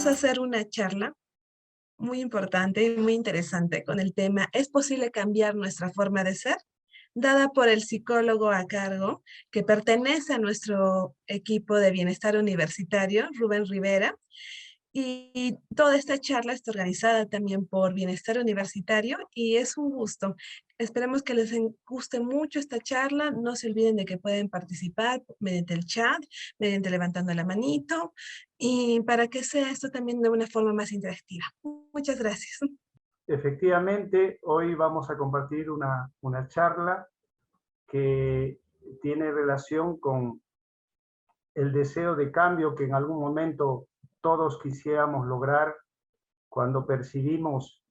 vamos a hacer una charla muy importante y muy interesante con el tema ¿Es posible cambiar nuestra forma de ser? Dada por el psicólogo a cargo que pertenece a nuestro equipo de bienestar universitario, Rubén Rivera. Y toda esta charla está organizada también por Bienestar Universitario y es un gusto. Esperemos que les guste mucho esta charla. No se olviden de que pueden participar mediante el chat, mediante levantando la manito y para que sea esto también de una forma más interactiva. Muchas gracias. Efectivamente, hoy vamos a compartir una charla que tiene relación con el deseo de cambio que en algún momento todos quisiéramos lograr cuando percibimos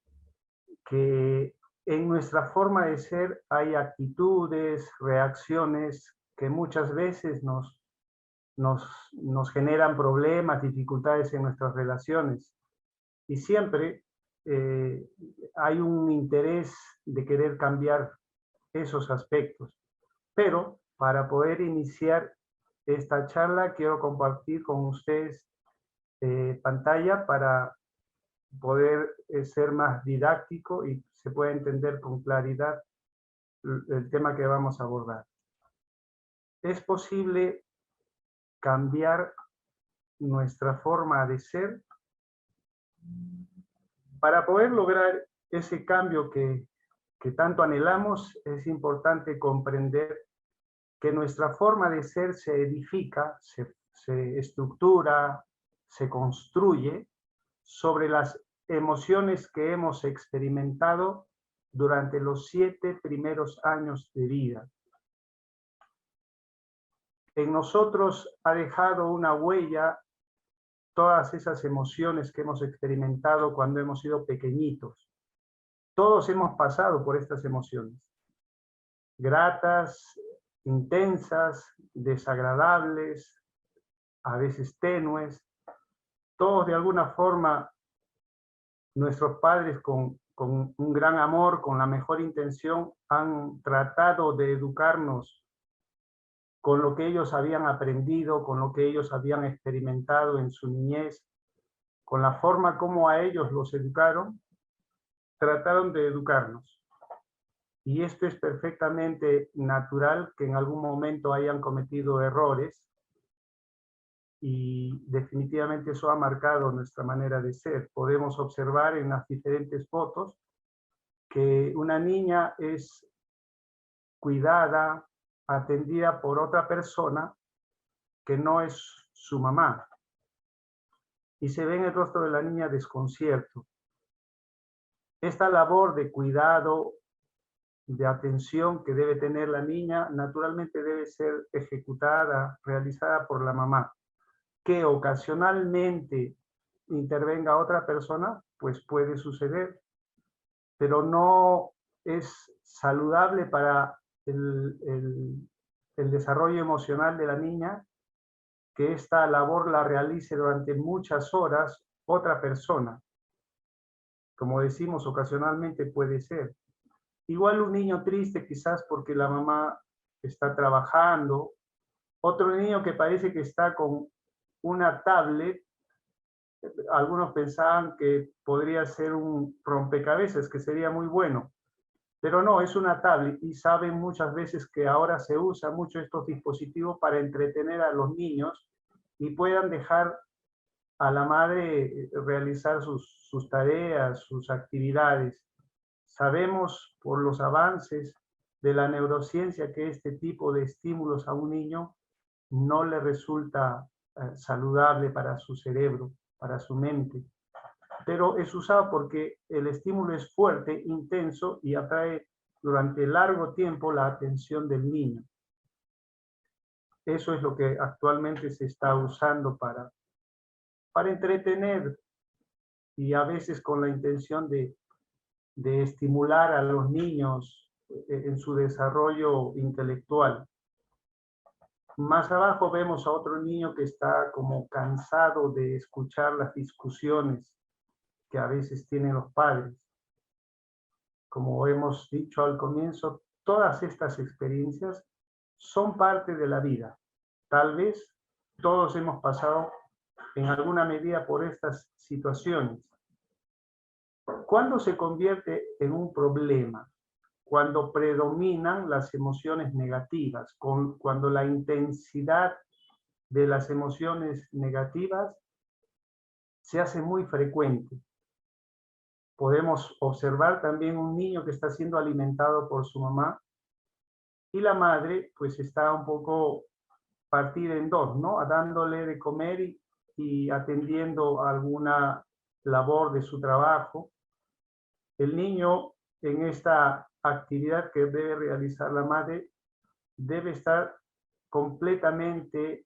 que en nuestra forma de ser hay actitudes, reacciones que muchas veces nos generan problemas, dificultades en nuestras relaciones. Y siempre hay un interés de querer cambiar esos aspectos. Pero para poder iniciar esta charla, quiero compartir con ustedes pantalla para poder ser más didáctico y se pueda entender con claridad el tema que vamos a abordar. ¿Es posible cambiar nuestra forma de ser? Para poder lograr ese cambio que tanto anhelamos, es importante comprender que nuestra forma de ser se edifica, se estructura, se construye sobre las emociones que hemos experimentado durante los 7 primeros años de vida. En nosotros ha dejado una huella todas esas emociones que hemos experimentado cuando hemos sido pequeñitos. Todos hemos pasado por estas emociones, gratas, intensas, desagradables, a veces tenues. Todos de alguna forma, nuestros padres con un gran amor, con la mejor intención, han tratado de educarnos con lo que ellos habían aprendido, con lo que ellos habían experimentado en su niñez, con la forma como a ellos los educaron, trataron de educarnos. Y esto es perfectamente natural que en algún momento hayan cometido errores y definitivamente eso ha marcado nuestra manera de ser. Podemos observar en las diferentes fotos que una niña es cuidada, atendida por otra persona que no es su mamá. Y se ve en el rostro de la niña desconcierto. Esta labor de cuidado, de atención que debe tener la niña, naturalmente debe ser ejecutada, realizada por la mamá. Que ocasionalmente intervenga otra persona, pues puede suceder, pero no es saludable para el desarrollo emocional de la niña que esta labor la realice durante muchas horas otra persona. Como decimos, ocasionalmente puede ser. Igual un niño triste quizás porque la mamá está trabajando, otro niño que parece que está con una tablet. Algunos pensaban que podría ser un rompecabezas, que sería muy bueno, pero no, es una tablet y saben muchas veces que ahora se usa mucho estos dispositivos para entretener a los niños y puedan dejar a la madre realizar sus tareas, sus actividades. Sabemos por los avances de la neurociencia que este tipo de estímulos a un niño no le resulta saludable para su cerebro, para su mente. Pero es usado porque el estímulo es fuerte, intenso y atrae durante largo tiempo la atención del niño. Eso es lo que actualmente se está usando para entretener y a veces con la intención de estimular a los niños en su desarrollo intelectual. Más abajo vemos a otro niño que está como cansado de escuchar las discusiones que a veces tienen los padres. Como hemos dicho al comienzo, todas estas experiencias son parte de la vida. Tal vez todos hemos pasado en alguna medida por estas situaciones. ¿Cuándo se convierte en un problema? Cuando predominan las emociones negativas, cuando la intensidad de las emociones negativas se hace muy frecuente. Podemos observar también un niño que está siendo alimentado por su mamá y la madre pues está un poco partida en dos, ¿no? Dándole de comer y atendiendo alguna labor de su trabajo. El niño en esta actividad que debe realizar la madre debe estar completamente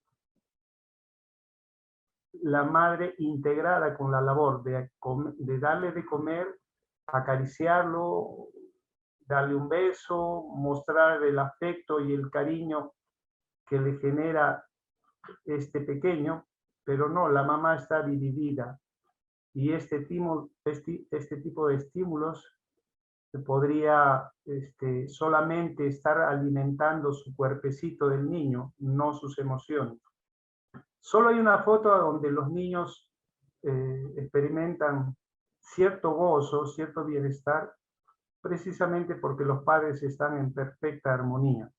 la madre integrada con la labor de darle de comer, acariciarlo, darle un beso, mostrar el afecto y el cariño que le genera este pequeño, pero no, la mamá está dividida y este tipo de estímulos podría solamente estar alimentando su cuerpecito del niño, no sus emociones. Solo hay una foto donde los niños experimentan cierto gozo, cierto bienestar, precisamente porque los padres están en perfecta armonía.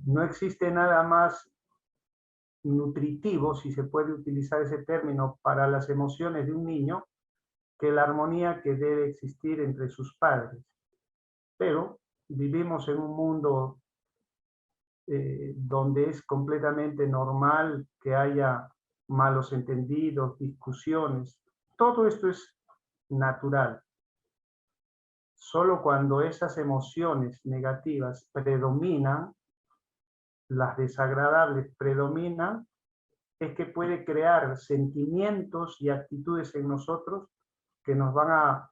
No existe nada más nutritivo, si se puede utilizar ese término, para las emociones de un niño, que la armonía que debe existir entre sus padres. Pero vivimos en un mundo donde es completamente normal que haya malos entendidos, discusiones. Todo esto es natural. Solo cuando esas emociones negativas predominan, las desagradables predominan, es que puede crear sentimientos y actitudes en nosotros que nos van a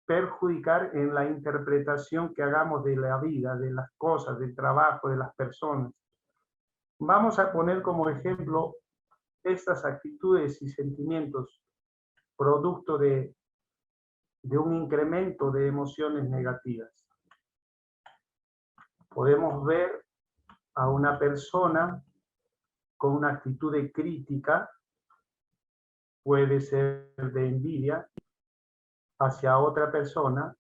perjudicar en la interpretación que hagamos de la vida, de las cosas, del trabajo, de las personas. Vamos a poner como ejemplo estas actitudes y sentimientos producto de un incremento de emociones negativas. Podemos ver a una persona con una actitud de crítica, puede ser de envidia, hacia otra persona,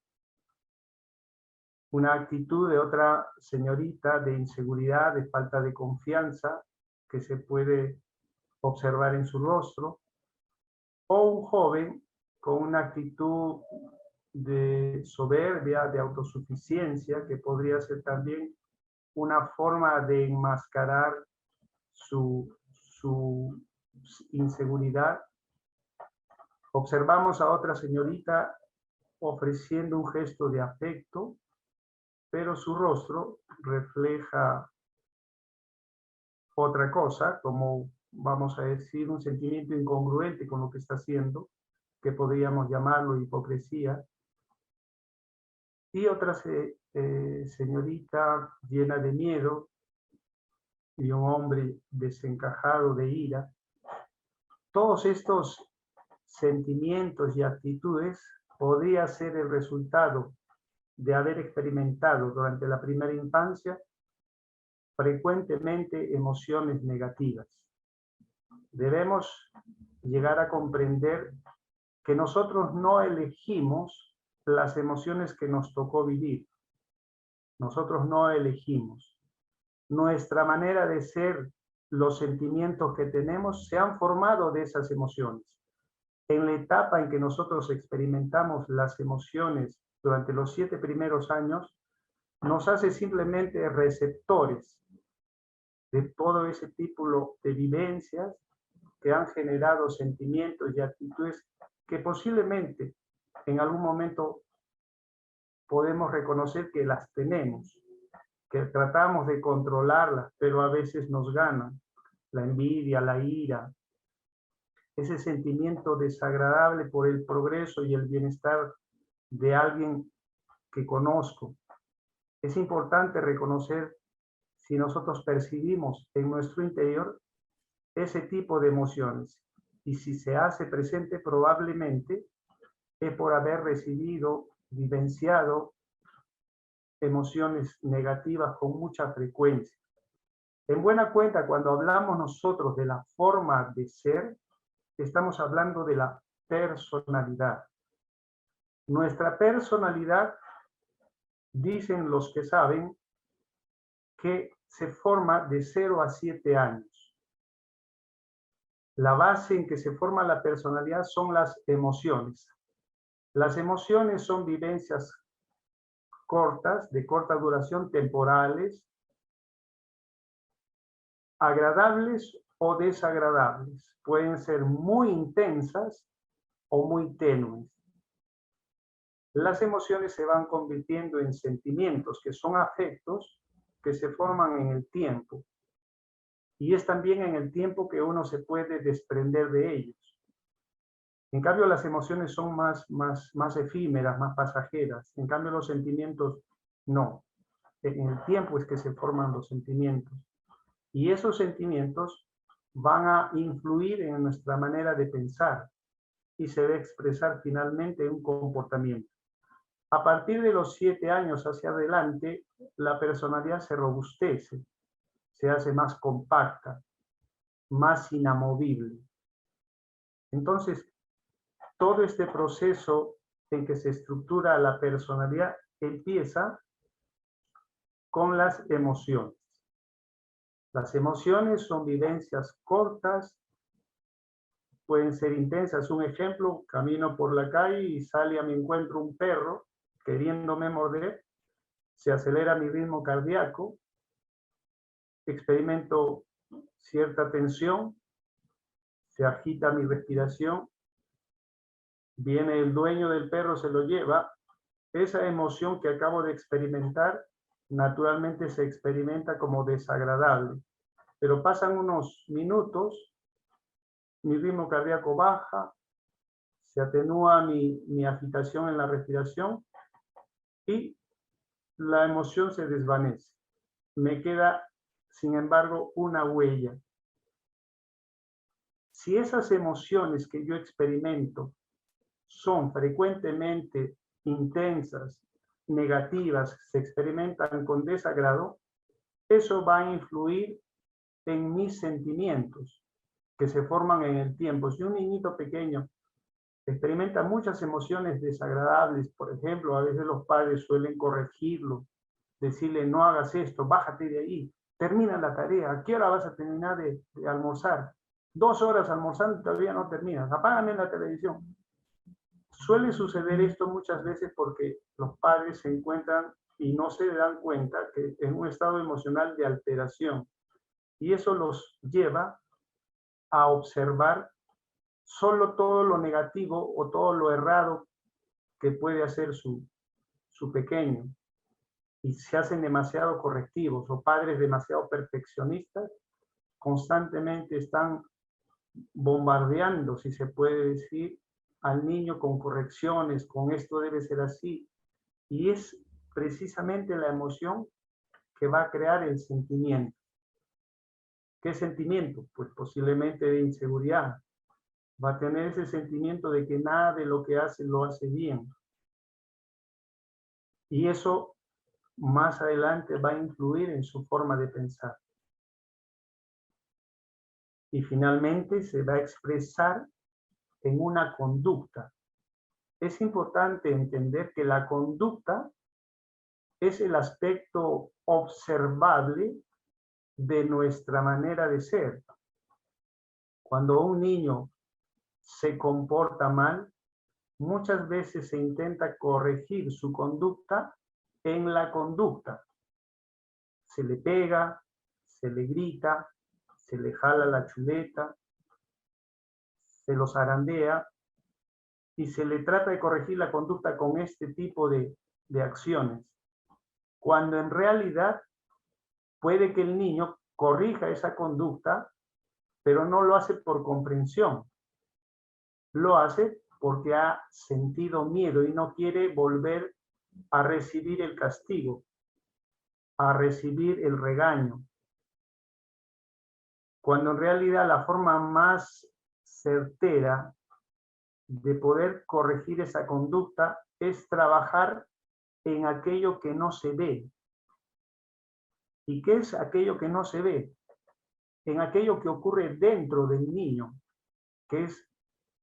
una actitud de otra señorita de inseguridad, de falta de confianza, que se puede observar en su rostro, o un joven con una actitud de soberbia, de autosuficiencia, que podría ser también una forma de enmascarar su inseguridad. Observamos a otra señorita ofreciendo un gesto de afecto, pero su rostro refleja otra cosa, como vamos a decir, un sentimiento incongruente con lo que está haciendo, que podríamos llamarlo hipocresía. Y otra señorita llena de miedo y un hombre desencajado de ira. Todos estos sentimientos y actitudes podría ser el resultado de haber experimentado durante la primera infancia frecuentemente emociones negativas. Debemos llegar a comprender que nosotros no elegimos las emociones que nos tocó vivir. Nosotros no elegimos. Nuestra manera de ser, los sentimientos que tenemos, se han formado de esas emociones. En la etapa en que nosotros experimentamos las emociones durante los 7 primeros años, nos hace simplemente receptores de todo ese tipo de vivencias que han generado sentimientos y actitudes que posiblemente en algún momento podemos reconocer que las tenemos, que tratamos de controlarlas, pero a veces nos ganan la envidia, la ira, ese sentimiento desagradable por el progreso y el bienestar de alguien que conozco. Es importante reconocer si nosotros percibimos en nuestro interior ese tipo de emociones, y si se hace presente, probablemente es por haber recibido, vivenciado emociones negativas con mucha frecuencia. En buena cuenta, cuando hablamos nosotros de la forma de ser, estamos hablando de la personalidad. Nuestra personalidad, dicen los que saben, que se forma de 0 a 7 años. La base en que se forma la personalidad son las emociones. Las emociones son vivencias cortas, de corta duración, temporales, agradables o desagradables. Pueden ser muy intensas o muy tenues. Las emociones se van convirtiendo en sentimientos, que son afectos que se forman en el tiempo. Y es también en el tiempo que uno se puede desprender de ellos. En cambio, las emociones son más efímeras, más pasajeras. En cambio, los sentimientos no. En el tiempo es que se forman los sentimientos. Y esos sentimientos van a influir en nuestra manera de pensar y se va a expresar finalmente en un comportamiento. A partir de los 7 años hacia adelante, la personalidad se robustece, se hace más compacta, más inamovible. Entonces, todo este proceso en que se estructura la personalidad empieza con las emociones. Las emociones son vivencias cortas, pueden ser intensas. Un ejemplo, camino por la calle y sale a mi encuentro un perro queriéndome morder, se acelera mi ritmo cardíaco, experimento cierta tensión, se agita mi respiración, viene el dueño del perro, se lo lleva. Esa emoción que acabo de experimentar, naturalmente se experimenta como desagradable. Pero pasan unos minutos, mi ritmo cardíaco baja, se atenúa mi agitación en la respiración y la emoción se desvanece. Me queda, sin embargo, una huella. Si esas emociones que yo experimento son frecuentemente intensas, negativas, se experimentan con desagrado, eso va a influir en mis sentimientos que se forman en el tiempo. Si un niñito pequeño experimenta muchas emociones desagradables, por ejemplo, a veces los padres suelen corregirlo, decirle no hagas esto, bájate de ahí, termina la tarea, ¿a qué hora vas a terminar de almorzar? 2 horas almorzando y todavía no terminas, apágame la televisión. Suele suceder esto muchas veces porque los padres se encuentran y no se dan cuenta que en un estado emocional de alteración, y eso los lleva a observar solo todo lo negativo o todo lo errado que puede hacer su pequeño, y se hacen demasiado correctivos, o padres demasiado perfeccionistas constantemente están bombardeando, si se puede decir, al niño con correcciones, con esto debe ser así, y es precisamente la emoción que va a crear el sentimiento. ¿Qué sentimiento? Pues posiblemente de inseguridad. Va a tener ese sentimiento de que nada de lo que hace lo hace bien. Y eso más adelante va a influir en su forma de pensar. Y finalmente se va a expresar en una conducta. Es importante entender que la conducta es el aspecto observable de nuestra manera de ser. Cuando un niño se comporta mal, muchas veces se intenta corregir su conducta en la conducta. Se le pega, se le grita, se le jala la chuleta, se lo zarandea y se le trata de corregir la conducta con este tipo de acciones. Cuando en realidad puede que el niño corrija esa conducta, pero no lo hace por comprensión. Lo hace porque ha sentido miedo y no quiere volver a recibir el castigo, a recibir el regaño. Cuando en realidad la forma más certera de poder corregir esa conducta es trabajar en aquello que no se ve. ¿Y qué es aquello que no se ve? en aquello que ocurre dentro del niño, que es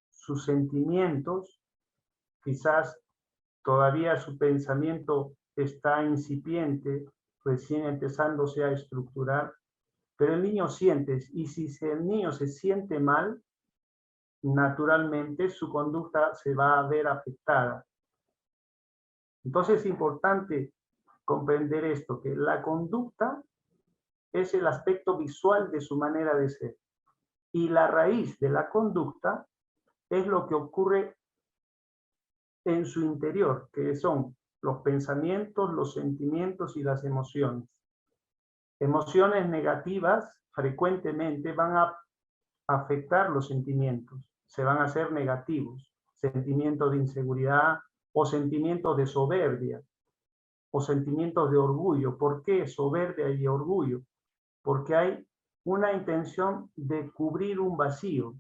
sus sentimientos. Quizás todavía su pensamiento está incipiente, recién empezándose a estructurar, pero el niño siente, y si el niño se siente mal, naturalmente su conducta se va a ver afectada. Entonces es importante comprender esto, que la conducta es el aspecto visual de su manera de ser. Y la raíz de la conducta es lo que ocurre en su interior, que son los pensamientos, los sentimientos y las emociones. Emociones negativas frecuentemente van a afectar los sentimientos, se van a hacer negativos, sentimientos de inseguridad o sentimientos de soberbia o sentimientos de orgullo. ¿Por qué soberbia y orgullo? Porque hay una intención de cubrir un vacío.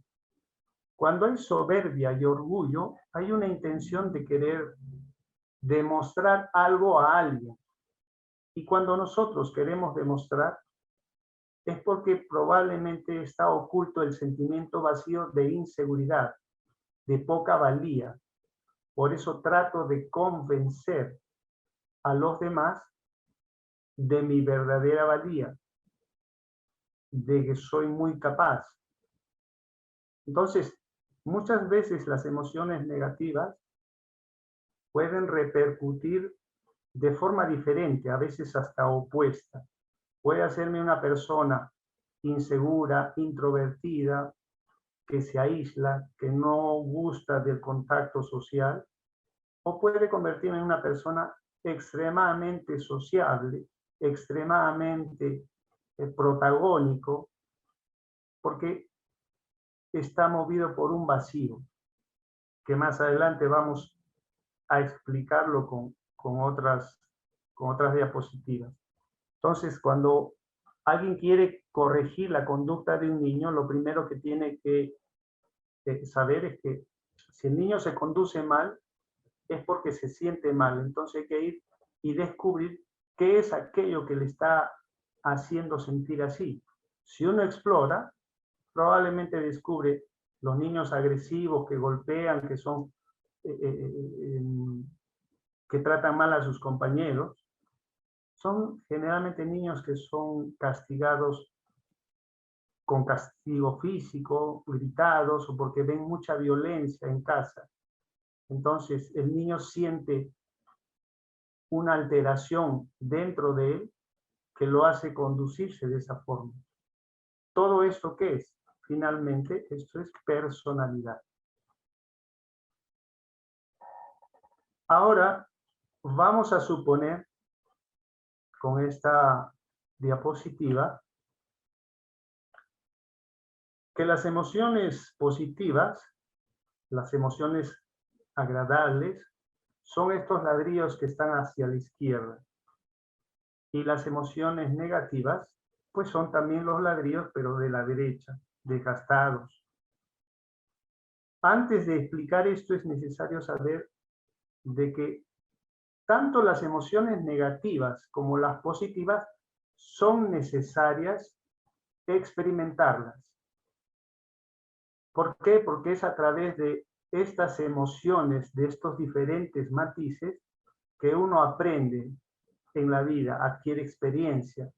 Cuando hay soberbia y orgullo, hay una intención de querer demostrar algo a alguien. Y cuando nosotros queremos demostrar, es porque probablemente está oculto el sentimiento vacío de inseguridad, de poca valía. Por eso trato de convencer a los demás de mi verdadera valía, de que soy muy capaz. Entonces, muchas veces las emociones negativas pueden repercutir de forma diferente, a veces hasta opuesta. Puede hacerme una persona insegura, introvertida, que se aísla, que no gusta del contacto social, o puede convertirme en una persona extremadamente sociable, extremadamente protagónico, porque está movido por un vacío, que más adelante vamos a explicarlo con otras diapositivas. Entonces, cuando alguien quiere corregir la conducta de un niño, lo primero que tiene que saber es que si el niño se conduce mal, es porque se siente mal. Entonces hay que ir y descubrir qué es aquello que le está haciendo sentir así. Si uno explora, probablemente descubre los niños agresivos que golpean, que son que tratan mal a sus compañeros, son generalmente niños que son castigados con castigo físico, gritados, o porque ven mucha violencia en casa. Entonces el niño siente una alteración dentro de él que lo hace conducirse de esa forma. ¿Todo esto qué es? Finalmente, esto es personalidad. Ahora vamos a suponer con esta diapositiva que las emociones positivas, las emociones agradables, son estos ladrillos que están hacia la izquierda. Y las emociones negativas, pues son también los ladrillos, pero de la derecha, desgastados. Antes de explicar esto es necesario saber de que tanto las emociones negativas como las positivas son necesarias experimentarlas. ¿Por qué? Porque es a través de estas emociones, de estos diferentes matices, que uno aprende en la vida, adquiere experiencia.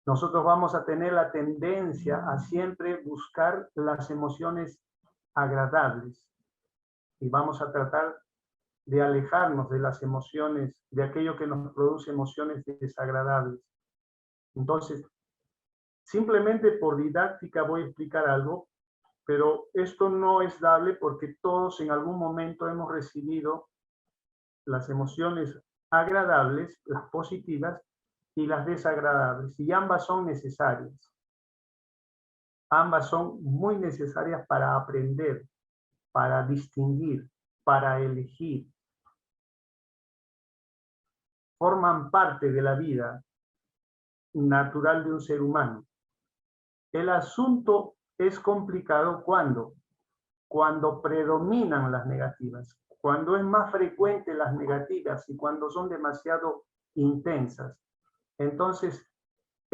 Nosotros vamos a tener la tendencia a siempre buscar las emociones agradables y vamos a tratar de alejarnos de las emociones, de aquello que nos produce emociones desagradables. Entonces, simplemente por didáctica voy a explicar algo, pero esto no es dable porque todos en algún momento hemos recibido las emociones agradables, las positivas, y las desagradables, y ambas son necesarias. Ambas son muy necesarias para aprender, para distinguir, para elegir. Forman parte de la vida natural de un ser humano. El asunto es complicado cuando predominan las negativas, cuando es más frecuente las negativas y cuando son demasiado intensas. Entonces,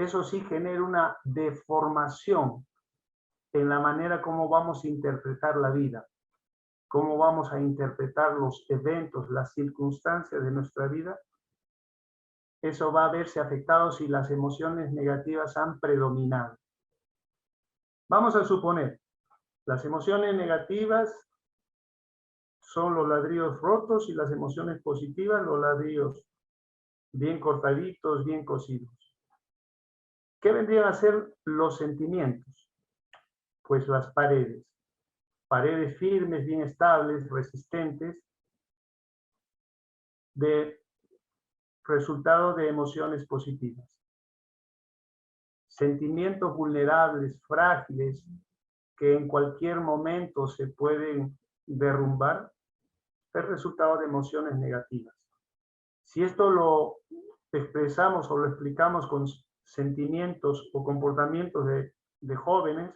eso sí genera una deformación en la manera como vamos a interpretar la vida, cómo vamos a interpretar los eventos, las circunstancias de nuestra vida. Eso va a verse afectado si las emociones negativas han predominado. Vamos a suponer, las emociones negativas son los ladrillos rotos y las emociones positivas los ladrillos bien cortaditos, bien cocidos. ¿Qué vendrían a ser los sentimientos? Pues las paredes. Paredes firmes, bien estables, resistentes, de resultado de emociones positivas. Sentimientos vulnerables, frágiles, que en cualquier momento se pueden derrumbar, es resultado de emociones negativas. Si esto lo expresamos o lo explicamos con sentimientos o comportamientos de jóvenes,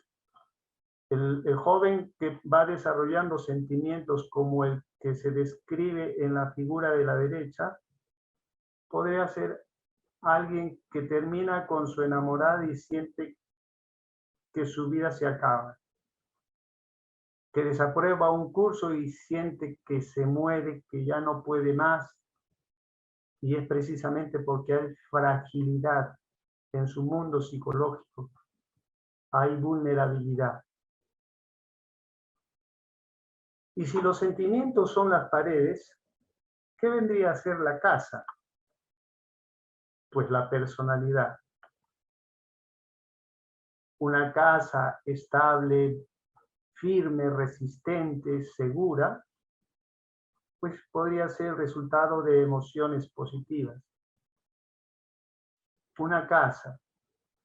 el joven que va desarrollando sentimientos como el que se describe en la figura de la derecha, podría ser alguien que termina con su enamorada y siente que su vida se acaba, que desaprueba un curso y siente que se muere, que ya no puede más, y es precisamente porque hay fragilidad en su mundo psicológico, hay vulnerabilidad. Y si los sentimientos son las paredes, ¿qué vendría a ser la casa? Pues la personalidad. Una casa estable, firme, resistente, segura, pues podría ser el resultado de emociones positivas. Una casa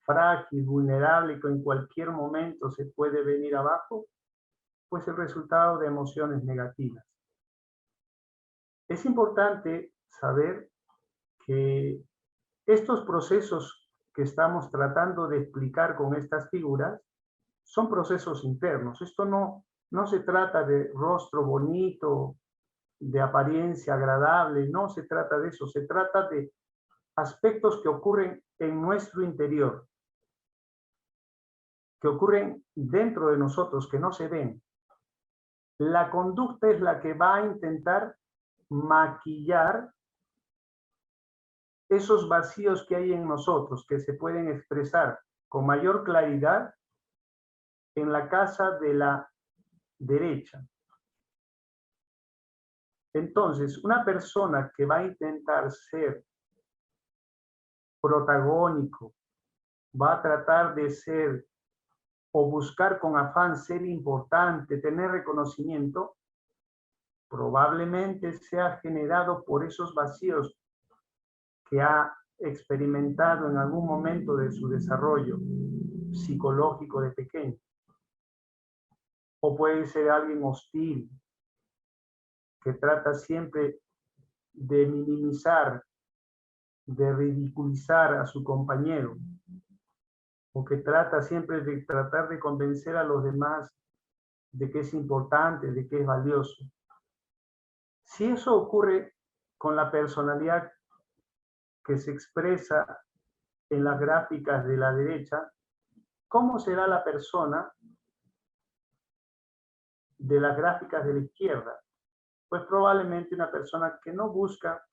frágil, vulnerable, que en cualquier momento se puede venir abajo, pues el resultado de emociones negativas. Es importante saber que estos procesos que estamos tratando de explicar con estas figuras son procesos internos. Esto no se trata de rostro bonito, de apariencia agradable, no se trata de eso, se trata de aspectos que ocurren en nuestro interior, que ocurren dentro de nosotros, que no se ven. La conducta es la que va a intentar maquillar esos vacíos que hay en nosotros, que se pueden expresar con mayor claridad en la casa de la derecha. Entonces, una persona que va a intentar ser protagónico, va a tratar de ser o buscar con afán ser importante, tener reconocimiento, probablemente sea generado por esos vacíos que ha experimentado en algún momento de su desarrollo psicológico de pequeño. O puede ser alguien hostil, que trata siempre de minimizar, de ridiculizar a su compañero, o que trata siempre de tratar de convencer a los demás de que es importante, de que es valioso. Si eso ocurre con la personalidad que se expresa en las gráficas de la derecha, ¿cómo será la persona de las gráficas de la izquierda? Pues probablemente una persona que no busca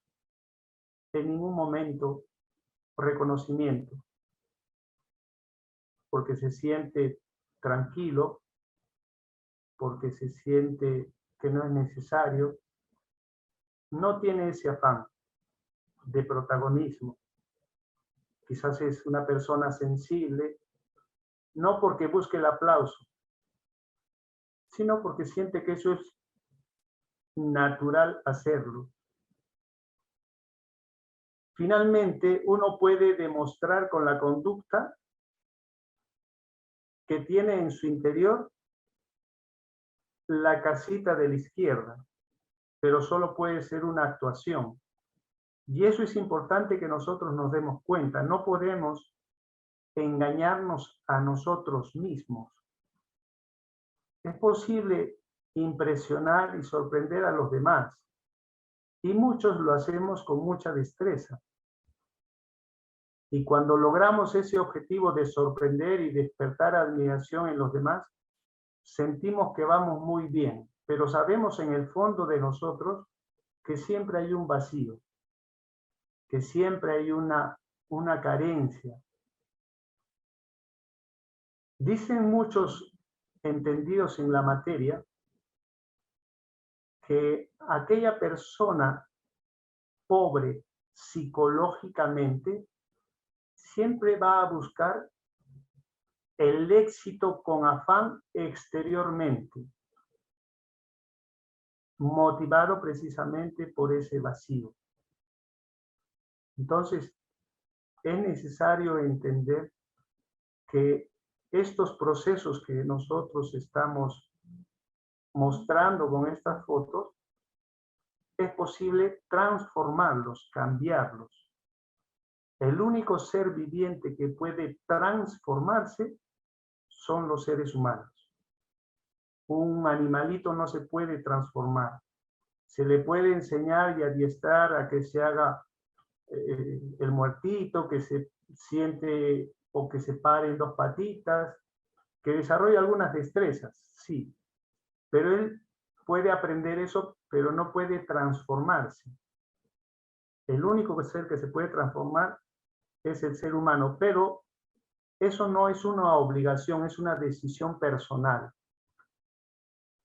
en ningún momento reconocimiento, porque se siente tranquilo, porque se siente que no es necesario, no tiene ese afán de protagonismo. Quizás es una persona sensible, no porque busque el aplauso, sino porque siente que eso es natural hacerlo. Finalmente, uno puede demostrar con la conducta que tiene en su interior la casita de la izquierda, pero solo puede ser una actuación. Y eso es importante que nosotros nos demos cuenta. No podemos engañarnos a nosotros mismos. Es posible impresionar y sorprender a los demás, y muchos lo hacemos con mucha destreza. Y cuando logramos ese objetivo de sorprender y despertar admiración en los demás, sentimos que vamos muy bien, pero sabemos en el fondo de nosotros que siempre hay un vacío, que siempre hay una carencia. Dicen muchos entendidos en la materia que aquella persona pobre psicológicamente siempre va a buscar el éxito con afán exteriormente, motivado precisamente por ese vacío. Entonces, es necesario entender que estos procesos que nosotros estamos mostrando con estas fotos, es posible transformarlos, cambiarlos. El único ser viviente que puede transformarse son los seres humanos. Un animalito no se puede transformar. Se le puede enseñar y adiestrar a que se haga el muertito, que se siente o que se pare en dos patitas, que desarrolle algunas destrezas, sí. Pero él puede aprender eso, pero no puede transformarse. El único ser que se puede transformar es el ser humano, pero eso no es una obligación, es una decisión personal.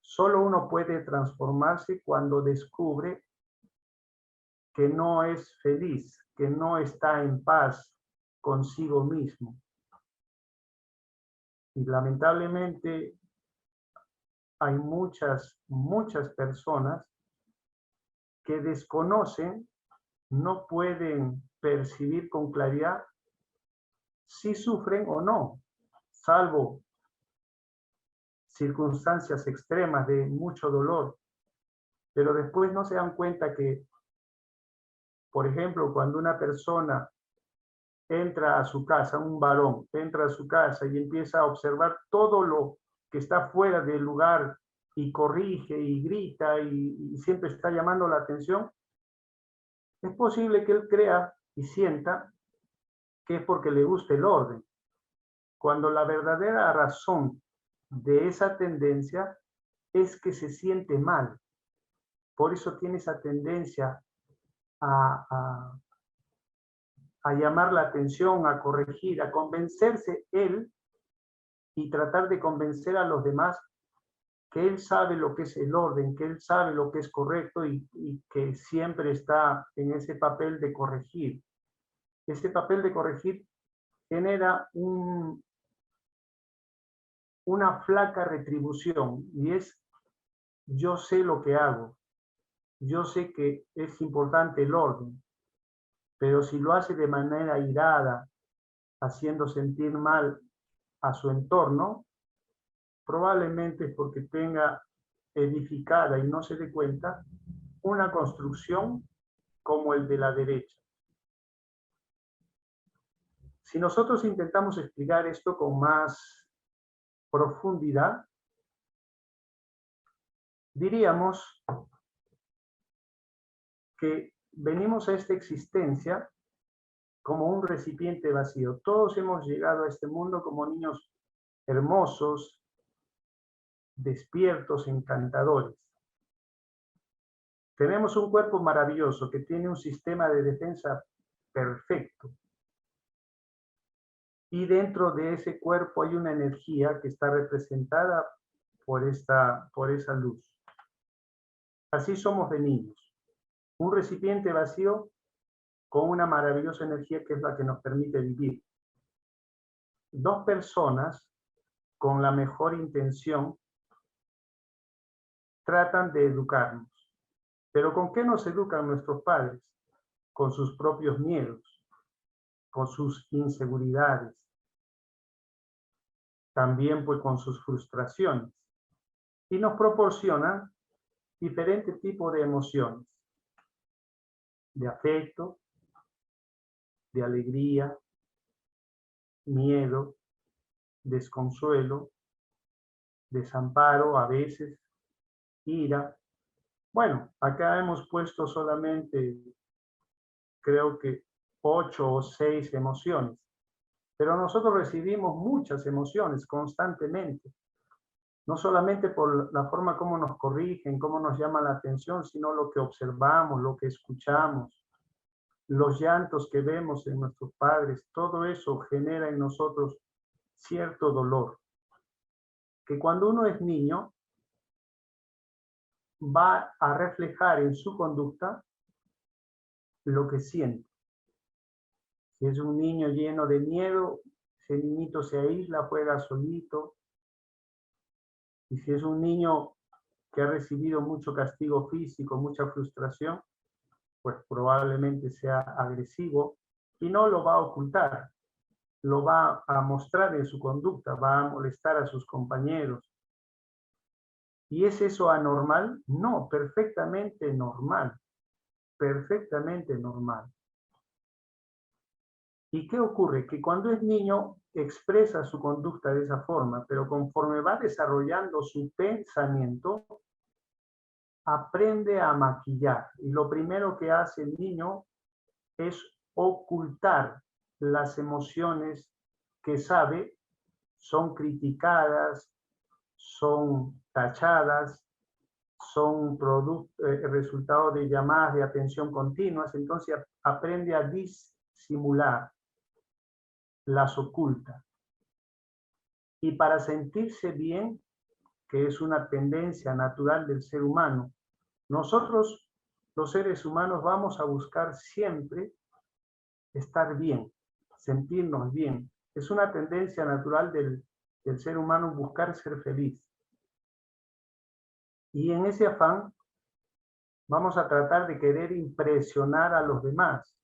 Solo uno puede transformarse cuando descubre que no es feliz, que no está en paz consigo mismo. Y lamentablemente hay muchas personas que desconocen, no pueden percibir con claridad si sufren o no, salvo circunstancias extremas de mucho dolor, pero después no se dan cuenta que, por ejemplo, cuando una persona entra a su casa, un varón entra a su casa y empieza a observar todo lo que está fuera del lugar y corrige y grita y siempre está llamando la atención, es posible que él crea y sienta que es porque le gusta el orden, cuando la verdadera razón de esa tendencia es que se siente mal. Por eso tiene esa tendencia a llamar la atención, a corregir, a convencerse él y tratar de convencer a los demás que él sabe lo que es el orden, que él sabe lo que es correcto y que siempre está en ese papel de corregir. Ese papel de corregir genera una flaca retribución y es: yo sé lo que hago, yo sé que es importante el orden, pero si lo hace de manera irada, haciendo sentir mal a su entorno, probablemente es porque tenga edificada y no se dé cuenta una construcción como el de la derecha. Si nosotros intentamos explicar esto con más profundidad, diríamos que venimos a esta existencia como un recipiente vacío. Todos hemos llegado a este mundo como niños hermosos, despiertos, encantadores. Tenemos un cuerpo maravilloso que tiene un sistema de defensa perfecto. Y dentro de ese cuerpo hay una energía que está representada por esa luz. Así somos de niños. Un recipiente vacío con una maravillosa energía que es la que nos permite vivir. Dos personas con la mejor intención tratan de educarnos. Pero ¿con qué nos educan nuestros padres? Con sus propios miedos, con sus inseguridades, también pues con sus frustraciones. Y nos proporcionan diferentes tipos de emociones, de afecto, de alegría, miedo, desconsuelo, desamparo a veces, ira. Bueno, acá hemos puesto solamente, creo que 8 o 6 emociones. Pero nosotros recibimos muchas emociones constantemente. No solamente por la forma como nos corrigen, cómo nos llama la atención, sino lo que observamos, lo que escuchamos, los llantos que vemos en nuestros padres. Todo eso genera en nosotros cierto dolor. Que cuando uno es niño, va a reflejar en su conducta lo que siente. Si es un niño lleno de miedo, ese niñito se aísla, juega solito. Y si es un niño que ha recibido mucho castigo físico, mucha frustración, pues probablemente sea agresivo y no lo va a ocultar, lo va a mostrar en su conducta, va a molestar a sus compañeros. ¿Y es eso anormal? No, perfectamente normal, perfectamente normal. ¿Y qué ocurre? Que cuando es niño expresa su conducta de esa forma, pero conforme va desarrollando su pensamiento, aprende a maquillar. Y lo primero que hace el niño es ocultar las emociones que sabe son criticadas, son tachadas, son resultado de llamadas de atención continuas. Entonces aprende a disimular, las oculta. Y para sentirse bien, que es una tendencia natural del ser humano, nosotros, los seres humanos, vamos a buscar siempre estar bien, sentirnos bien. Es una tendencia natural del ser humano buscar ser feliz. Y en ese afán vamos a tratar de querer impresionar a los demás.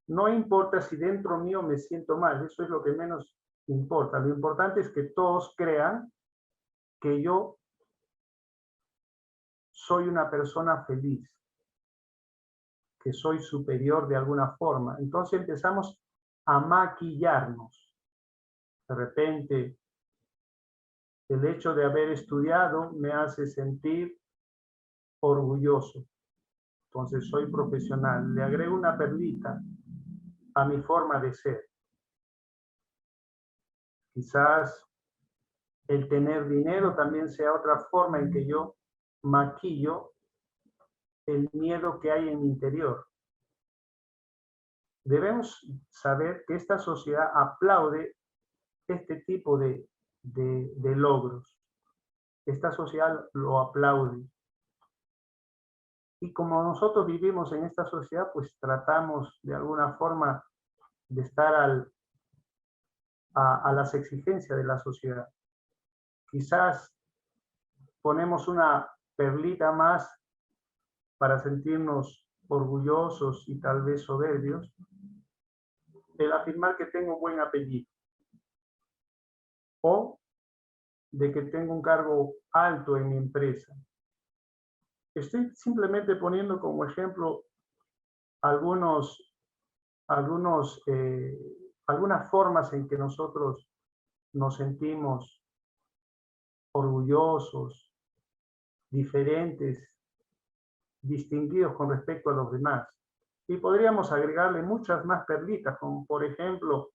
No importa si dentro mío me siento mal, eso es lo que menos importa. Lo importante es que todos crean que yo soy una persona feliz, que soy superior de alguna forma. Entonces empezamos a maquillarnos. De repente, el hecho de haber estudiado me hace sentir orgulloso. Entonces soy profesional. Le agrego una perlita a mi forma de ser. Quizás el tener dinero también sea otra forma en que yo maquillo el miedo que hay en mi interior. Debemos saber que esta sociedad aplaude este tipo de logros. Esta sociedad lo aplaude. Y como nosotros vivimos en esta sociedad, pues tratamos de alguna forma de estar a las exigencias de la sociedad. Quizás ponemos una perlita más para sentirnos orgullosos y tal vez soberbios, el afirmar que tengo buen apellido o de que tengo un cargo alto en mi empresa. Estoy simplemente poniendo como ejemplo algunas formas en que nosotros nos sentimos orgullosos, diferentes, distinguidos con respecto a los demás. Y podríamos agregarle muchas más perlitas, como por ejemplo,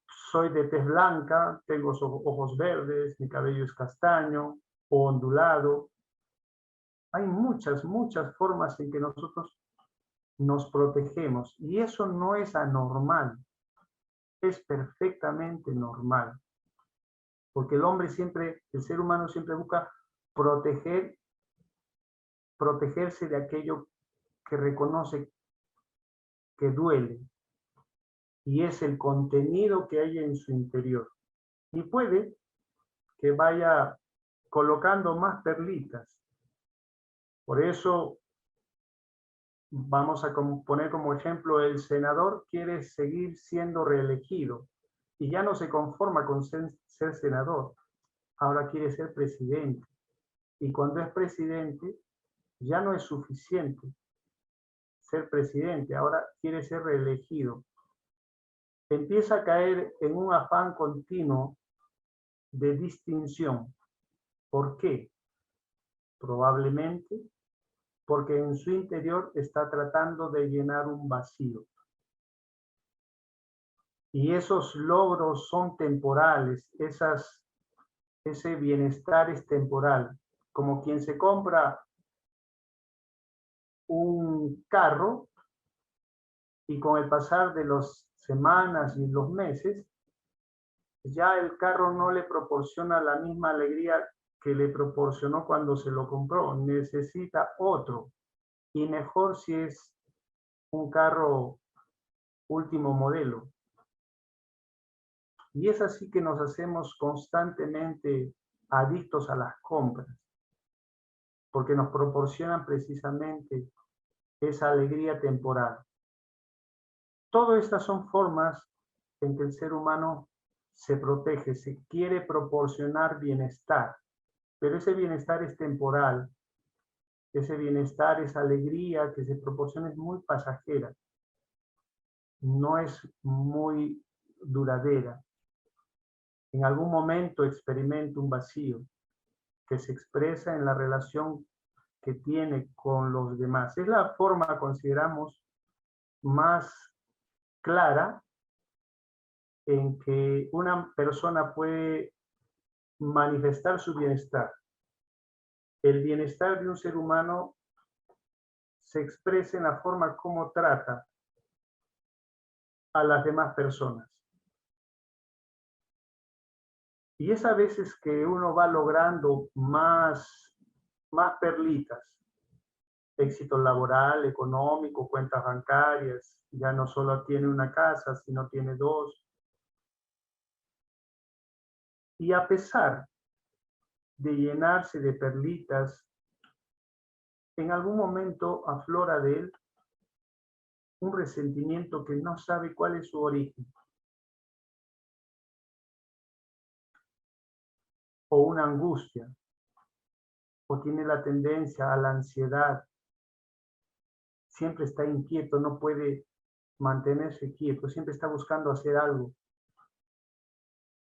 soy de tez blanca, tengo ojos verdes, mi cabello es castaño o ondulado. Hay muchas formas en que nosotros nos protegemos y eso no es anormal, es perfectamente normal. Porque el ser humano siempre busca protegerse de aquello que reconoce que duele. Y es el contenido que hay en su interior. Y puede que vaya colocando más perlitas. Por eso vamos a poner como ejemplo, el senador quiere seguir siendo reelegido y ya no se conforma con ser senador, ahora quiere ser presidente. Y cuando es presidente, ya no es suficiente ser presidente, ahora quiere ser reelegido. Empieza a caer en un afán continuo de distinción. ¿Por qué? Probablemente porque en su interior está tratando de llenar un vacío. Y esos logros son temporales, ese bienestar es temporal. Como quien se compra un carro y con el pasar de las semanas y los meses, ya el carro no le proporciona la misma alegría que le proporcionó cuando se lo compró. Necesita otro. Y mejor si es un carro último modelo. Y es así que nos hacemos constantemente adictos a las compras, porque nos proporcionan precisamente esa alegría temporal. Todas estas son formas en que el ser humano se protege, se quiere proporcionar bienestar, pero ese bienestar es temporal, ese bienestar, esa alegría que se proporciona es muy pasajera, no es muy duradera. En algún momento experimenta un vacío que se expresa en la relación que tiene con los demás. Es la forma, consideramos, más clara en que una persona puede manifestar su bienestar. El bienestar de un ser humano se expresa en la forma como trata a las demás personas. Y es a veces que uno va logrando más perlitas, éxito laboral, económico, cuentas bancarias, ya no solo tiene una casa, sino tiene dos. Y a pesar de llenarse de perlitas, en algún momento aflora de él un resentimiento que no sabe cuál es su origen, o una angustia, o tiene la tendencia a la ansiedad, siempre está inquieto, no puede mantenerse quieto, siempre está buscando hacer algo,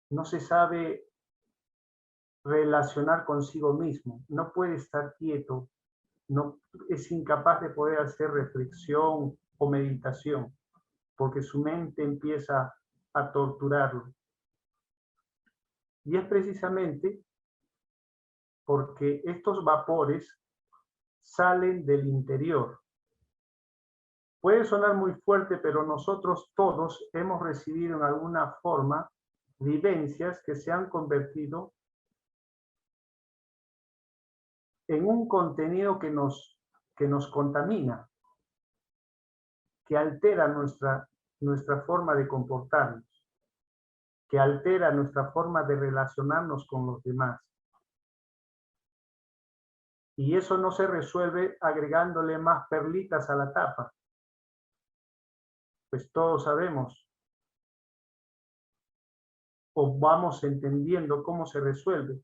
no se sabe relacionar consigo mismo, no puede estar quieto, no, es incapaz de poder hacer reflexión o meditación, porque su mente empieza a torturarlo. Y es precisamente porque estos vapores salen del interior. Puede sonar muy fuerte, pero nosotros todos hemos recibido en alguna forma vivencias que se han convertido en un contenido que nos contamina, que altera nuestra forma de comportarnos, que altera nuestra forma de relacionarnos con los demás. Y eso no se resuelve agregándole más perlitas a la tapa. Pues todos sabemos o vamos entendiendo cómo se resuelve.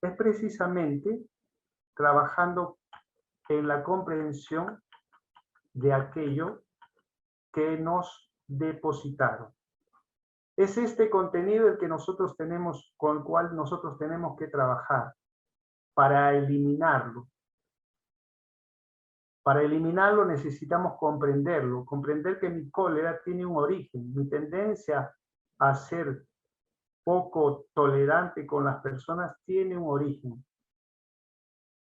Es precisamente trabajando en la comprensión de aquello que nos depositaron. Es este contenido el que nosotros tenemos, con el cual nosotros tenemos que trabajar para eliminarlo. Para eliminarlo necesitamos comprenderlo, comprender que mi cólera tiene un origen, mi tendencia a ser poco tolerante con las personas tiene un origen,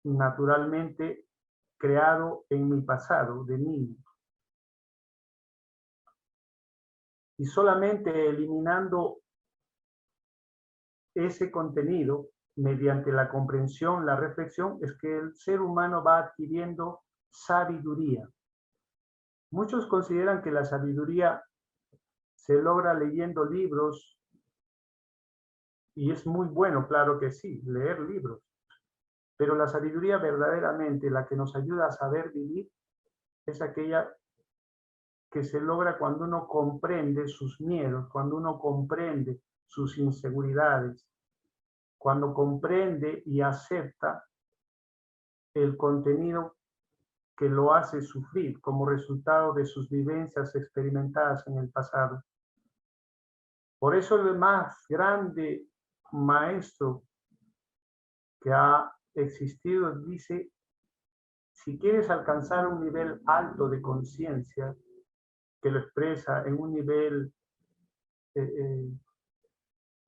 naturalmente creado en mi pasado de niño. Y solamente eliminando ese contenido mediante la comprensión, la reflexión, es que el ser humano va adquiriendo sabiduría. Muchos consideran que la sabiduría se logra leyendo libros, y es muy bueno, claro que sí, leer libros. Pero la sabiduría verdaderamente, la que nos ayuda a saber vivir, es aquella que se logra cuando uno comprende sus miedos, cuando uno comprende sus inseguridades, cuando comprende y acepta el contenido que lo hace sufrir como resultado de sus vivencias experimentadas en el pasado. Por eso el más grande maestro que ha existido dice: Si quieres alcanzar un nivel alto de conciencia, que lo expresa en un nivel eh, eh,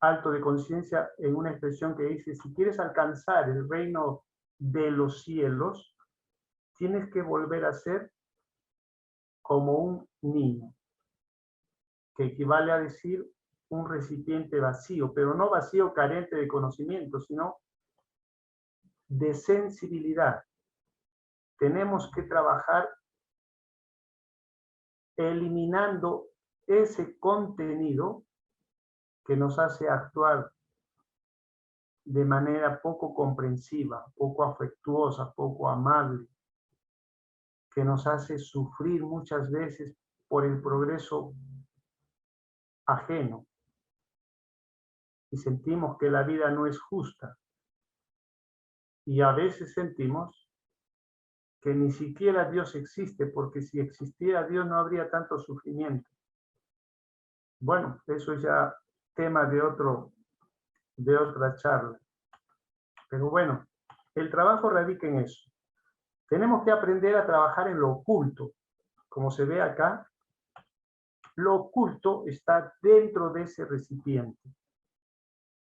alto de conciencia, en una expresión que dice, si quieres alcanzar el reino de los cielos, tienes que volver a ser como un niño, que equivale a decir un recipiente vacío, pero no vacío carente de conocimiento, sino de sensibilidad. Tenemos que trabajar eliminando ese contenido que nos hace actuar de manera poco comprensiva, poco afectuosa, poco amable, que nos hace sufrir muchas veces por el progreso ajeno y sentimos que la vida no es justa. Y a veces sentimos que ni siquiera Dios existe, porque si existiera Dios no habría tanto sufrimiento. Bueno, eso es ya tema de otra charla. Pero bueno, el trabajo radica en eso. Tenemos que aprender a trabajar en lo oculto. Como se ve acá, lo oculto está dentro de ese recipiente.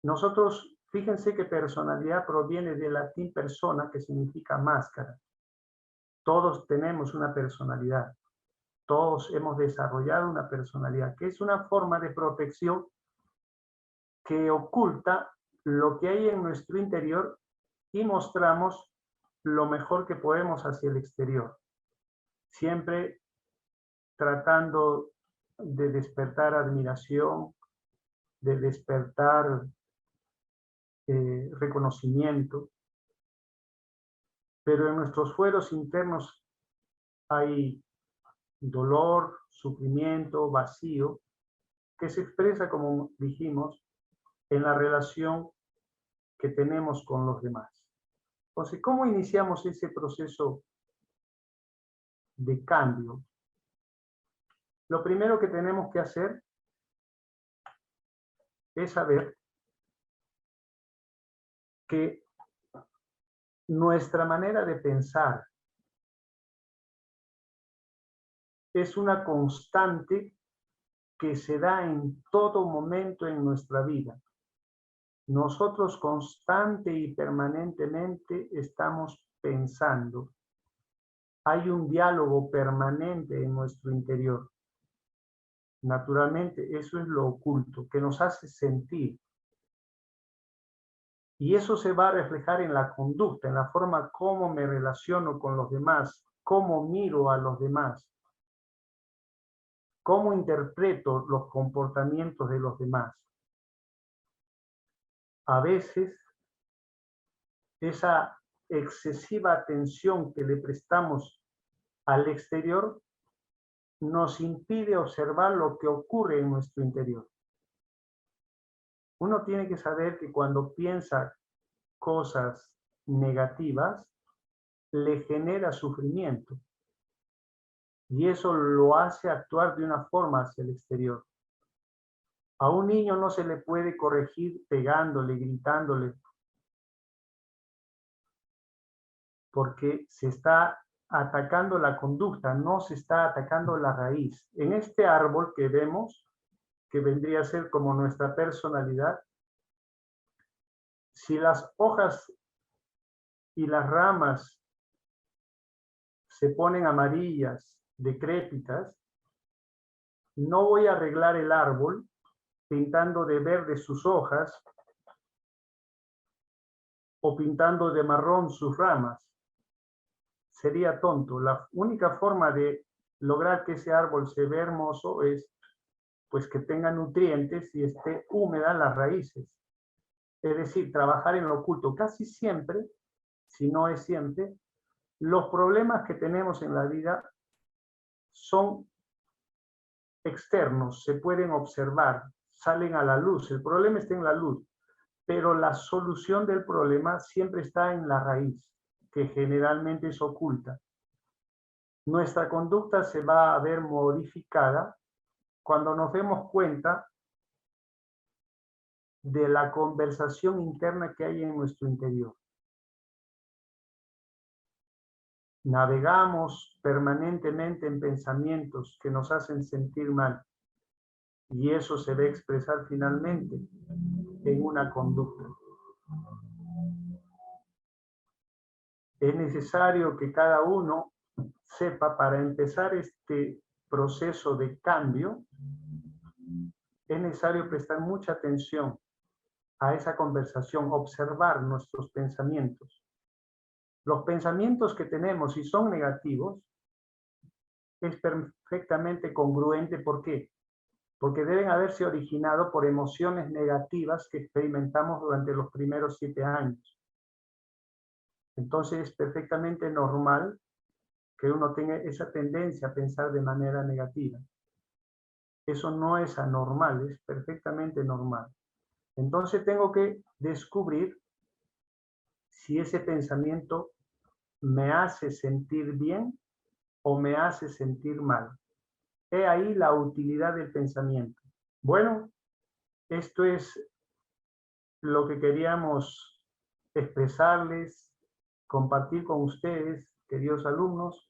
Nosotros, fíjense que personalidad proviene del latín persona, que significa máscara. Todos tenemos una personalidad. Todos hemos desarrollado una personalidad, que es una forma de protección que oculta lo que hay en nuestro interior y mostramos lo mejor que podemos hacia el exterior. Siempre tratando de despertar admiración, de despertar reconocimiento, pero en nuestros fueros internos hay dolor, sufrimiento, vacío, que se expresa, como dijimos, en la relación que tenemos con los demás. Entonces, ¿cómo iniciamos ese proceso de cambio? Lo primero que tenemos que hacer es saber que nuestra manera de pensar es una constante que se da en todo momento en nuestra vida. Nosotros constante y permanentemente estamos pensando. Hay un diálogo permanente en nuestro interior. Naturalmente, eso es lo oculto, que nos hace sentir. Y eso se va a reflejar en la conducta, en la forma como me relaciono con los demás, cómo miro a los demás, cómo interpreto los comportamientos de los demás. A veces, esa excesiva atención que le prestamos al exterior nos impide observar lo que ocurre en nuestro interior. Uno tiene que saber que cuando piensa cosas negativas, le genera sufrimiento. Y eso lo hace actuar de una forma hacia el exterior. A un niño no se le puede corregir pegándole, gritándole, porque se está atacando la conducta, no se está atacando la raíz. En este árbol que vemos, que vendría a ser como nuestra personalidad, si las hojas y las ramas se ponen amarillas, decrépitas, no voy a arreglar el árbol pintando de verde sus hojas o pintando de marrón sus ramas. Sería tonto. La única forma de lograr que ese árbol se vea hermoso es pues que tenga nutrientes y esté húmeda las raíces. Es decir, trabajar en lo oculto. Casi siempre, si no es siempre, los problemas que tenemos en la vida son externos, se pueden observar, salen a la luz. El problema está en la luz, pero la solución del problema siempre está en la raíz, que generalmente es oculta. Nuestra conducta se va a ver modificada cuando nos demos cuenta de la conversación interna que hay en nuestro interior. Navegamos permanentemente en pensamientos que nos hacen sentir mal y eso se ve expresar finalmente en una conducta. Es necesario que cada uno sepa, para empezar este proceso de cambio, es necesario prestar mucha atención a esa conversación, observar nuestros pensamientos. Los pensamientos que tenemos, si son negativos, es perfectamente congruente. ¿Por qué? Porque deben haberse originado por emociones negativas que experimentamos durante los primeros 7 años. Entonces es perfectamente normal que uno tenga esa tendencia a pensar de manera negativa. Eso no es anormal, es perfectamente normal. Entonces tengo que descubrir si ese pensamiento me hace sentir bien o me hace sentir mal. He ahí la utilidad del pensamiento. Bueno, esto es lo que queríamos expresarles, compartir con ustedes, queridos alumnos,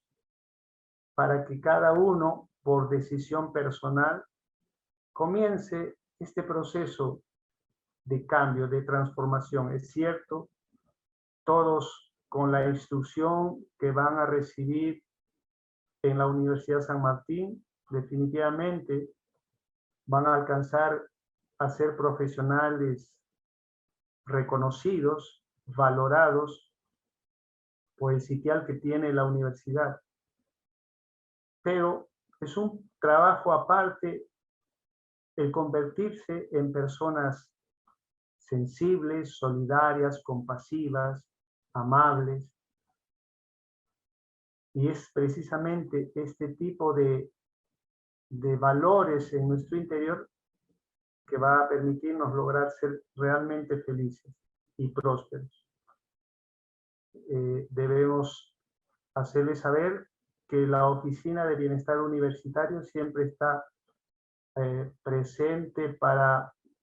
para que cada uno, por decisión personal, comience este proceso de cambio, de transformación. Es cierto, todos con la instrucción que van a recibir en la Universidad San Martín, definitivamente van a alcanzar a ser profesionales reconocidos, valorados por el sitial que tiene la universidad. Pero es un trabajo aparte el convertirse en personas sensibles, solidarias, compasivas, amables. Y es precisamente este tipo de valores en nuestro interior que va a permitirnos lograr ser realmente felices y prósperos. Debemos hacerles saber que la Oficina de Bienestar Universitario siempre está presente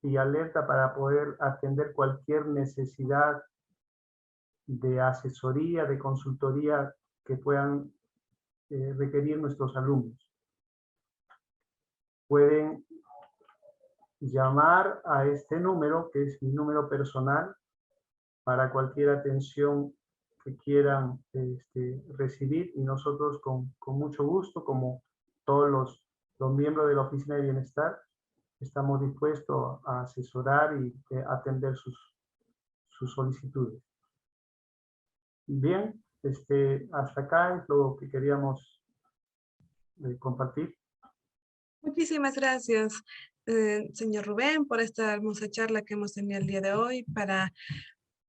y alerta para poder atender cualquier necesidad de asesoría, de consultoría que puedan requerir nuestros alumnos. Pueden llamar a este número, que es mi número personal, para cualquier atención que quieran recibir, y nosotros con mucho gusto, como todos los miembros de la Oficina de Bienestar, estamos dispuestos a asesorar y atender sus solicitudes. Bien, hasta acá es lo que queríamos compartir. Muchísimas gracias, señor Rubén, por esta hermosa charla que hemos tenido el día de hoy para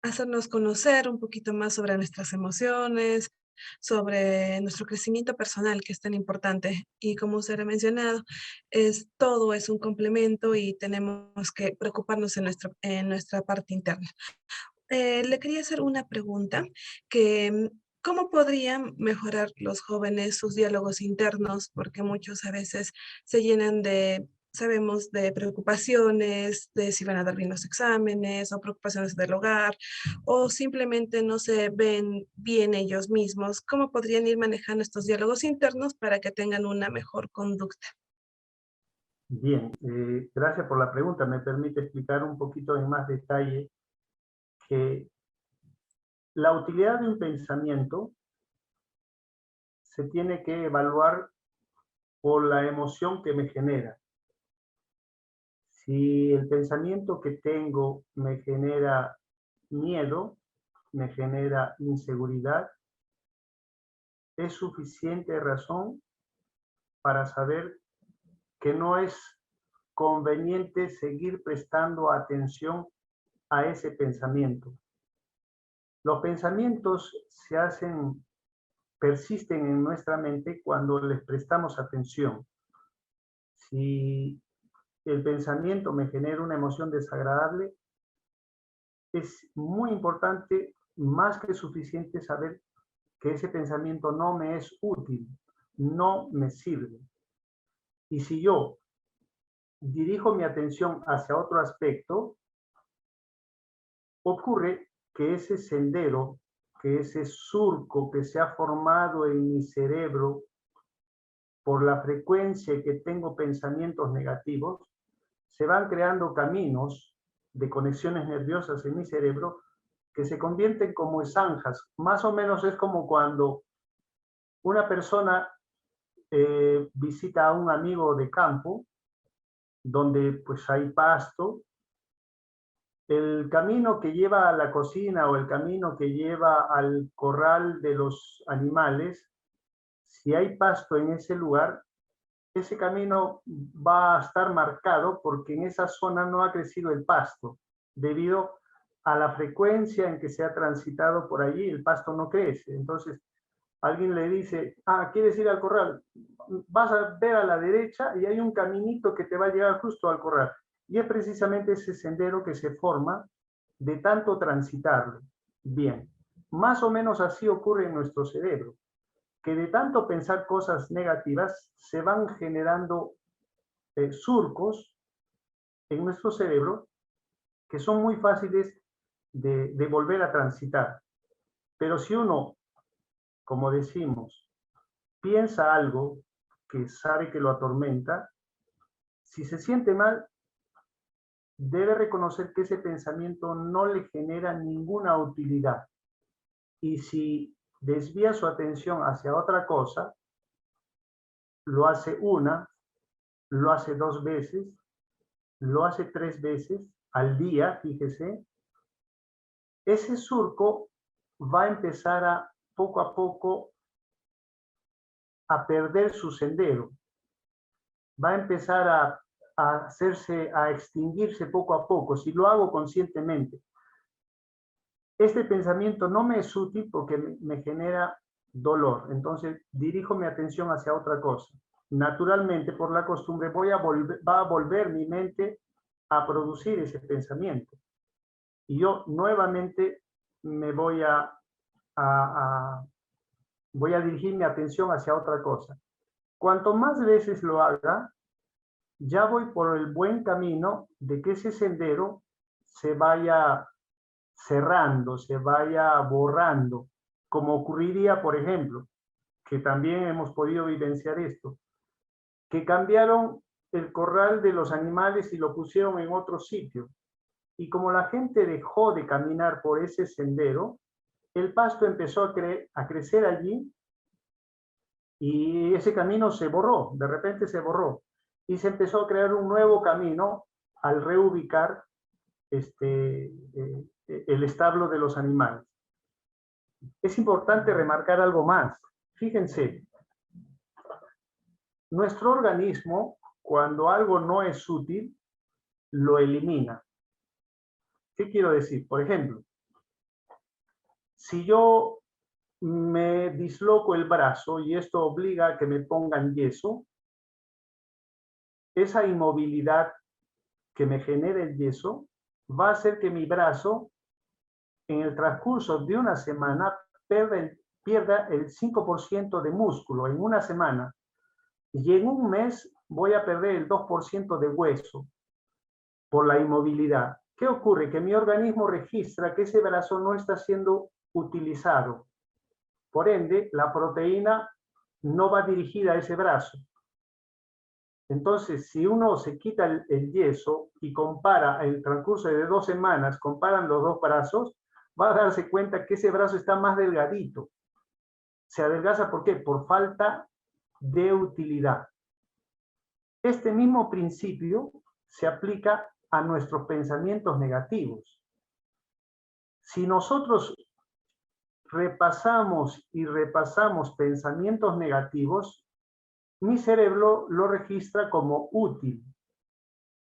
hacernos conocer un poquito más sobre nuestras emociones, sobre nuestro crecimiento personal, que es tan importante. Y como usted ha mencionado, todo es un complemento y tenemos que preocuparnos en nuestra parte interna. Le quería hacer una pregunta que, ¿cómo podrían mejorar los jóvenes sus diálogos internos? Porque muchos a veces se llenan de, sabemos, de preocupaciones, de si van a dar bien los exámenes o preocupaciones del hogar, o simplemente no se ven bien ellos mismos. ¿Cómo podrían ir manejando estos diálogos internos para que tengan una mejor conducta? Bien, gracias por la pregunta. Me permite explicar un poquito en más detalle que la utilidad de un pensamiento se tiene que evaluar por la emoción que me genera. Si el pensamiento que tengo me genera miedo, me genera inseguridad, es suficiente razón para saber que no es conveniente seguir prestando atención a ese pensamiento. Los pensamientos persisten en nuestra mente cuando les prestamos atención. Si el pensamiento me genera una emoción desagradable, es muy importante, más que suficiente, saber que ese pensamiento no me es útil, no me sirve. Y si yo dirijo mi atención hacia otro aspecto, ocurre que ese sendero que ese surco que se ha formado en mi cerebro por la frecuencia que tengo pensamientos negativos, se van creando caminos de conexiones nerviosas en mi cerebro que se convierten como zanjas. Más o menos es como cuando una persona visita a un amigo de campo, donde pues hay pasto. El camino que lleva a la cocina o el camino que lleva al corral de los animales, si hay pasto en ese lugar, ese camino va a estar marcado porque en esa zona no ha crecido el pasto. Debido a la frecuencia en que se ha transitado por allí, el pasto no crece. Entonces, alguien le dice, ¿quieres ir al corral? Vas a ver a la derecha y hay un caminito que te va a llevar justo al corral. Y es precisamente ese sendero que se forma de tanto transitarlo. Bien, más o menos así ocurre en nuestro cerebro, que de tanto pensar cosas negativas se van generando surcos en nuestro cerebro que son muy fáciles de volver a transitar. Pero si uno, como decimos, piensa algo que sabe que lo atormenta, si se siente mal, debe reconocer que ese pensamiento no le genera ninguna utilidad. Y si desvía su atención hacia otra cosa, lo hace una, lo hace 2 veces, lo hace 3 veces al día, fíjese, ese surco va a empezar poco a poco a perder su sendero, va a empezar a extinguirse poco a poco, si lo hago conscientemente. Este pensamiento no me es útil porque me genera dolor, entonces dirijo mi atención hacia otra cosa. Naturalmente, por la costumbre, va a volver mi mente a producir ese pensamiento. Y yo nuevamente me voy voy a dirigir mi atención hacia otra cosa. Cuanto más veces lo haga, ya voy por el buen camino de que ese sendero se vaya cerrando, se vaya borrando, como ocurriría, por ejemplo, que también hemos podido vivenciar esto, que cambiaron el corral de los animales y lo pusieron en otro sitio. Y como la gente dejó de caminar por ese sendero, el pasto empezó a crecer allí y ese camino se borró, de repente se borró. Y se empezó a crear un nuevo camino al reubicar el establo de los animales. Es importante remarcar algo más. Fíjense, nuestro organismo, cuando algo no es útil, lo elimina. ¿Qué quiero decir? Por ejemplo, si yo me disloco el brazo y esto obliga a que me pongan yeso, esa inmovilidad que me genera el yeso va a hacer que mi brazo en el transcurso de una semana pierda el 5% de músculo en una semana y en un mes voy a perder el 2% de hueso por la inmovilidad. ¿Qué ocurre? Que mi organismo registra que ese brazo no está siendo utilizado. Por ende, la proteína no va dirigida a ese brazo. Entonces, si uno se quita el yeso y compara el transcurso de 2 semanas, comparan los dos brazos, va a darse cuenta que ese brazo está más delgadito. Se adelgaza, ¿por qué? Por falta de utilidad. Este mismo principio se aplica a nuestros pensamientos negativos. Si nosotros repasamos y repasamos pensamientos negativos, mi cerebro lo registra como útil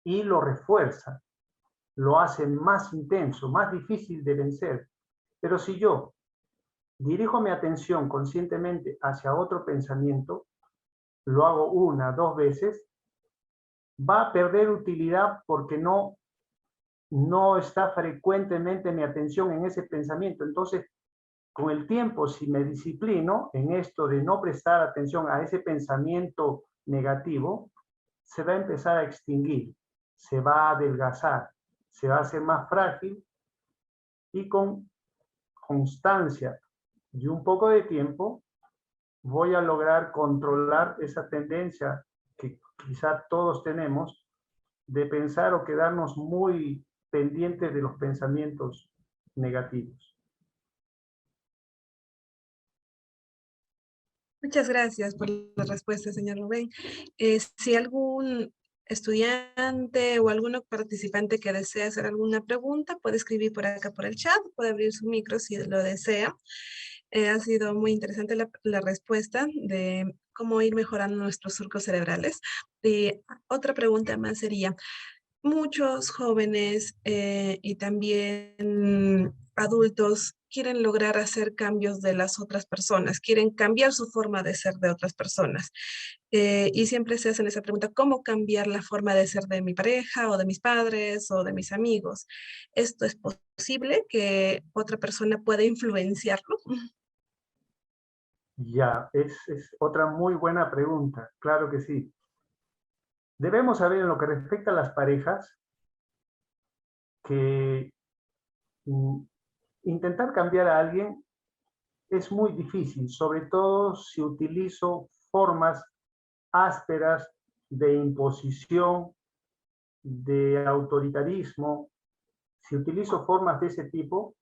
y lo refuerza, lo hace más intenso, más difícil de vencer. Pero si yo dirijo mi atención conscientemente hacia otro pensamiento, lo hago 1, 2 veces, va a perder utilidad porque no está frecuentemente mi atención en ese pensamiento. Entonces, con el tiempo, si me disciplino en esto de no prestar atención a ese pensamiento negativo, se va a empezar a extinguir, se va a adelgazar, se va a hacer más frágil y con constancia y un poco de tiempo, voy a lograr controlar esa tendencia que quizá todos tenemos de pensar o quedarnos muy pendientes de los pensamientos negativos. Muchas gracias por la respuesta, señor Rubén. Si algún estudiante o algún participante que desea hacer alguna pregunta, puede escribir por acá por el chat, puede abrir su micro si lo desea. Ha sido muy interesante la respuesta de cómo ir mejorando nuestros surcos cerebrales. Y otra pregunta más sería, muchos jóvenes y también adultos quieren lograr hacer cambios de las otras personas, quieren cambiar su forma de ser de otras personas. Y siempre se hacen esa pregunta, ¿cómo cambiar la forma de ser de mi pareja o de mis padres o de mis amigos? ¿Esto es posible que otra persona pueda influenciarlo? Ya, es otra muy buena pregunta, claro que sí. Debemos saber en lo que respecta a las parejas que intentar cambiar a alguien es muy difícil, sobre todo si utilizo formas ásperas de imposición, de autoritarismo. Si utilizo formas de ese tipo,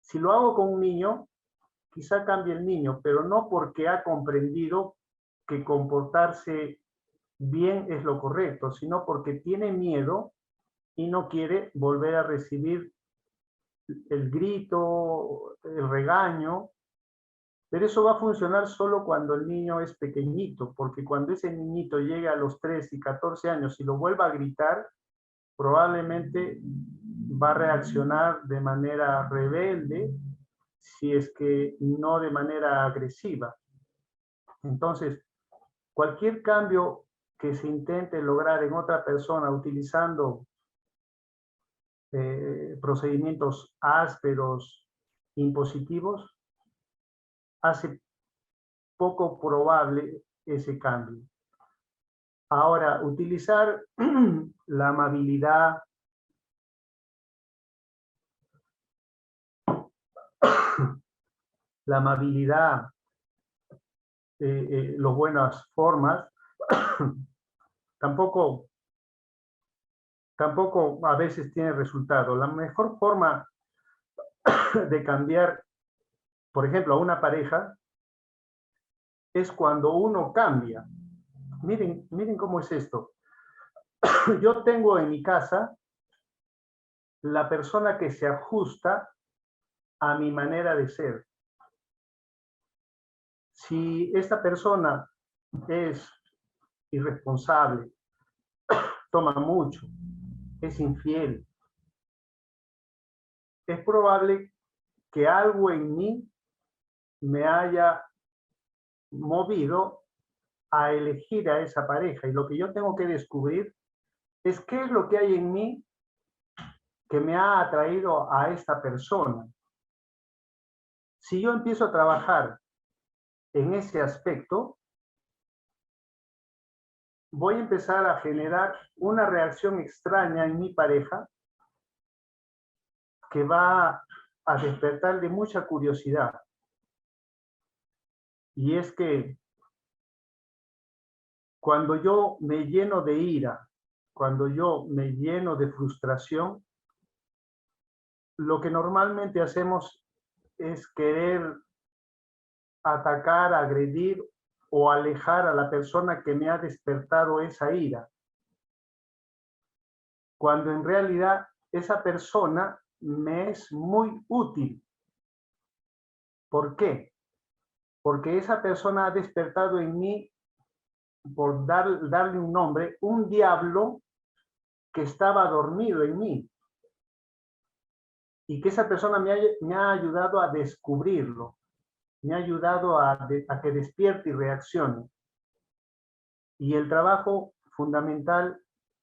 si lo hago con un niño, quizá cambie el niño, pero no porque ha comprendido que comportarse bien es lo correcto, sino porque tiene miedo y no quiere volver a recibir el grito, el regaño. Pero eso va a funcionar solo cuando el niño es pequeñito, porque cuando ese niñito llegue a los 13 y 14 años y lo vuelva a gritar, probablemente va a reaccionar de manera rebelde, si es que no de manera agresiva. Entonces, cualquier cambio que se intente lograr en otra persona utilizando procedimientos ásperos, impositivos, hace poco probable ese cambio. Ahora, utilizar la amabilidad, la amabilidad, las buenas formas, tampoco a veces tiene resultado. La mejor forma de cambiar, por ejemplo, a una pareja, es cuando uno cambia. Miren cómo es esto. Yo tengo en mi casa la persona que se ajusta a mi manera de ser. Si esta persona es irresponsable, toma mucho, es infiel, es probable que algo en mí me haya movido a elegir a esa pareja. Y lo que yo tengo que descubrir es qué es lo que hay en mí que me ha atraído a esta persona. Si yo empiezo a trabajar en ese aspecto, voy a empezar a generar una reacción extraña en mi pareja que va a despertarle mucha curiosidad. Y es que cuando yo me lleno de ira, cuando yo me lleno de frustración, lo que normalmente hacemos es querer atacar, agredir o alejar a la persona que me ha despertado esa ira, cuando en realidad esa persona me es muy útil. ¿Por qué? Porque esa persona ha despertado en mí, por darle un nombre, un diablo que estaba dormido en mí. Y que esa persona me ha ayudado a descubrirlo, me ha ayudado a que despierte y reaccione. Y el trabajo fundamental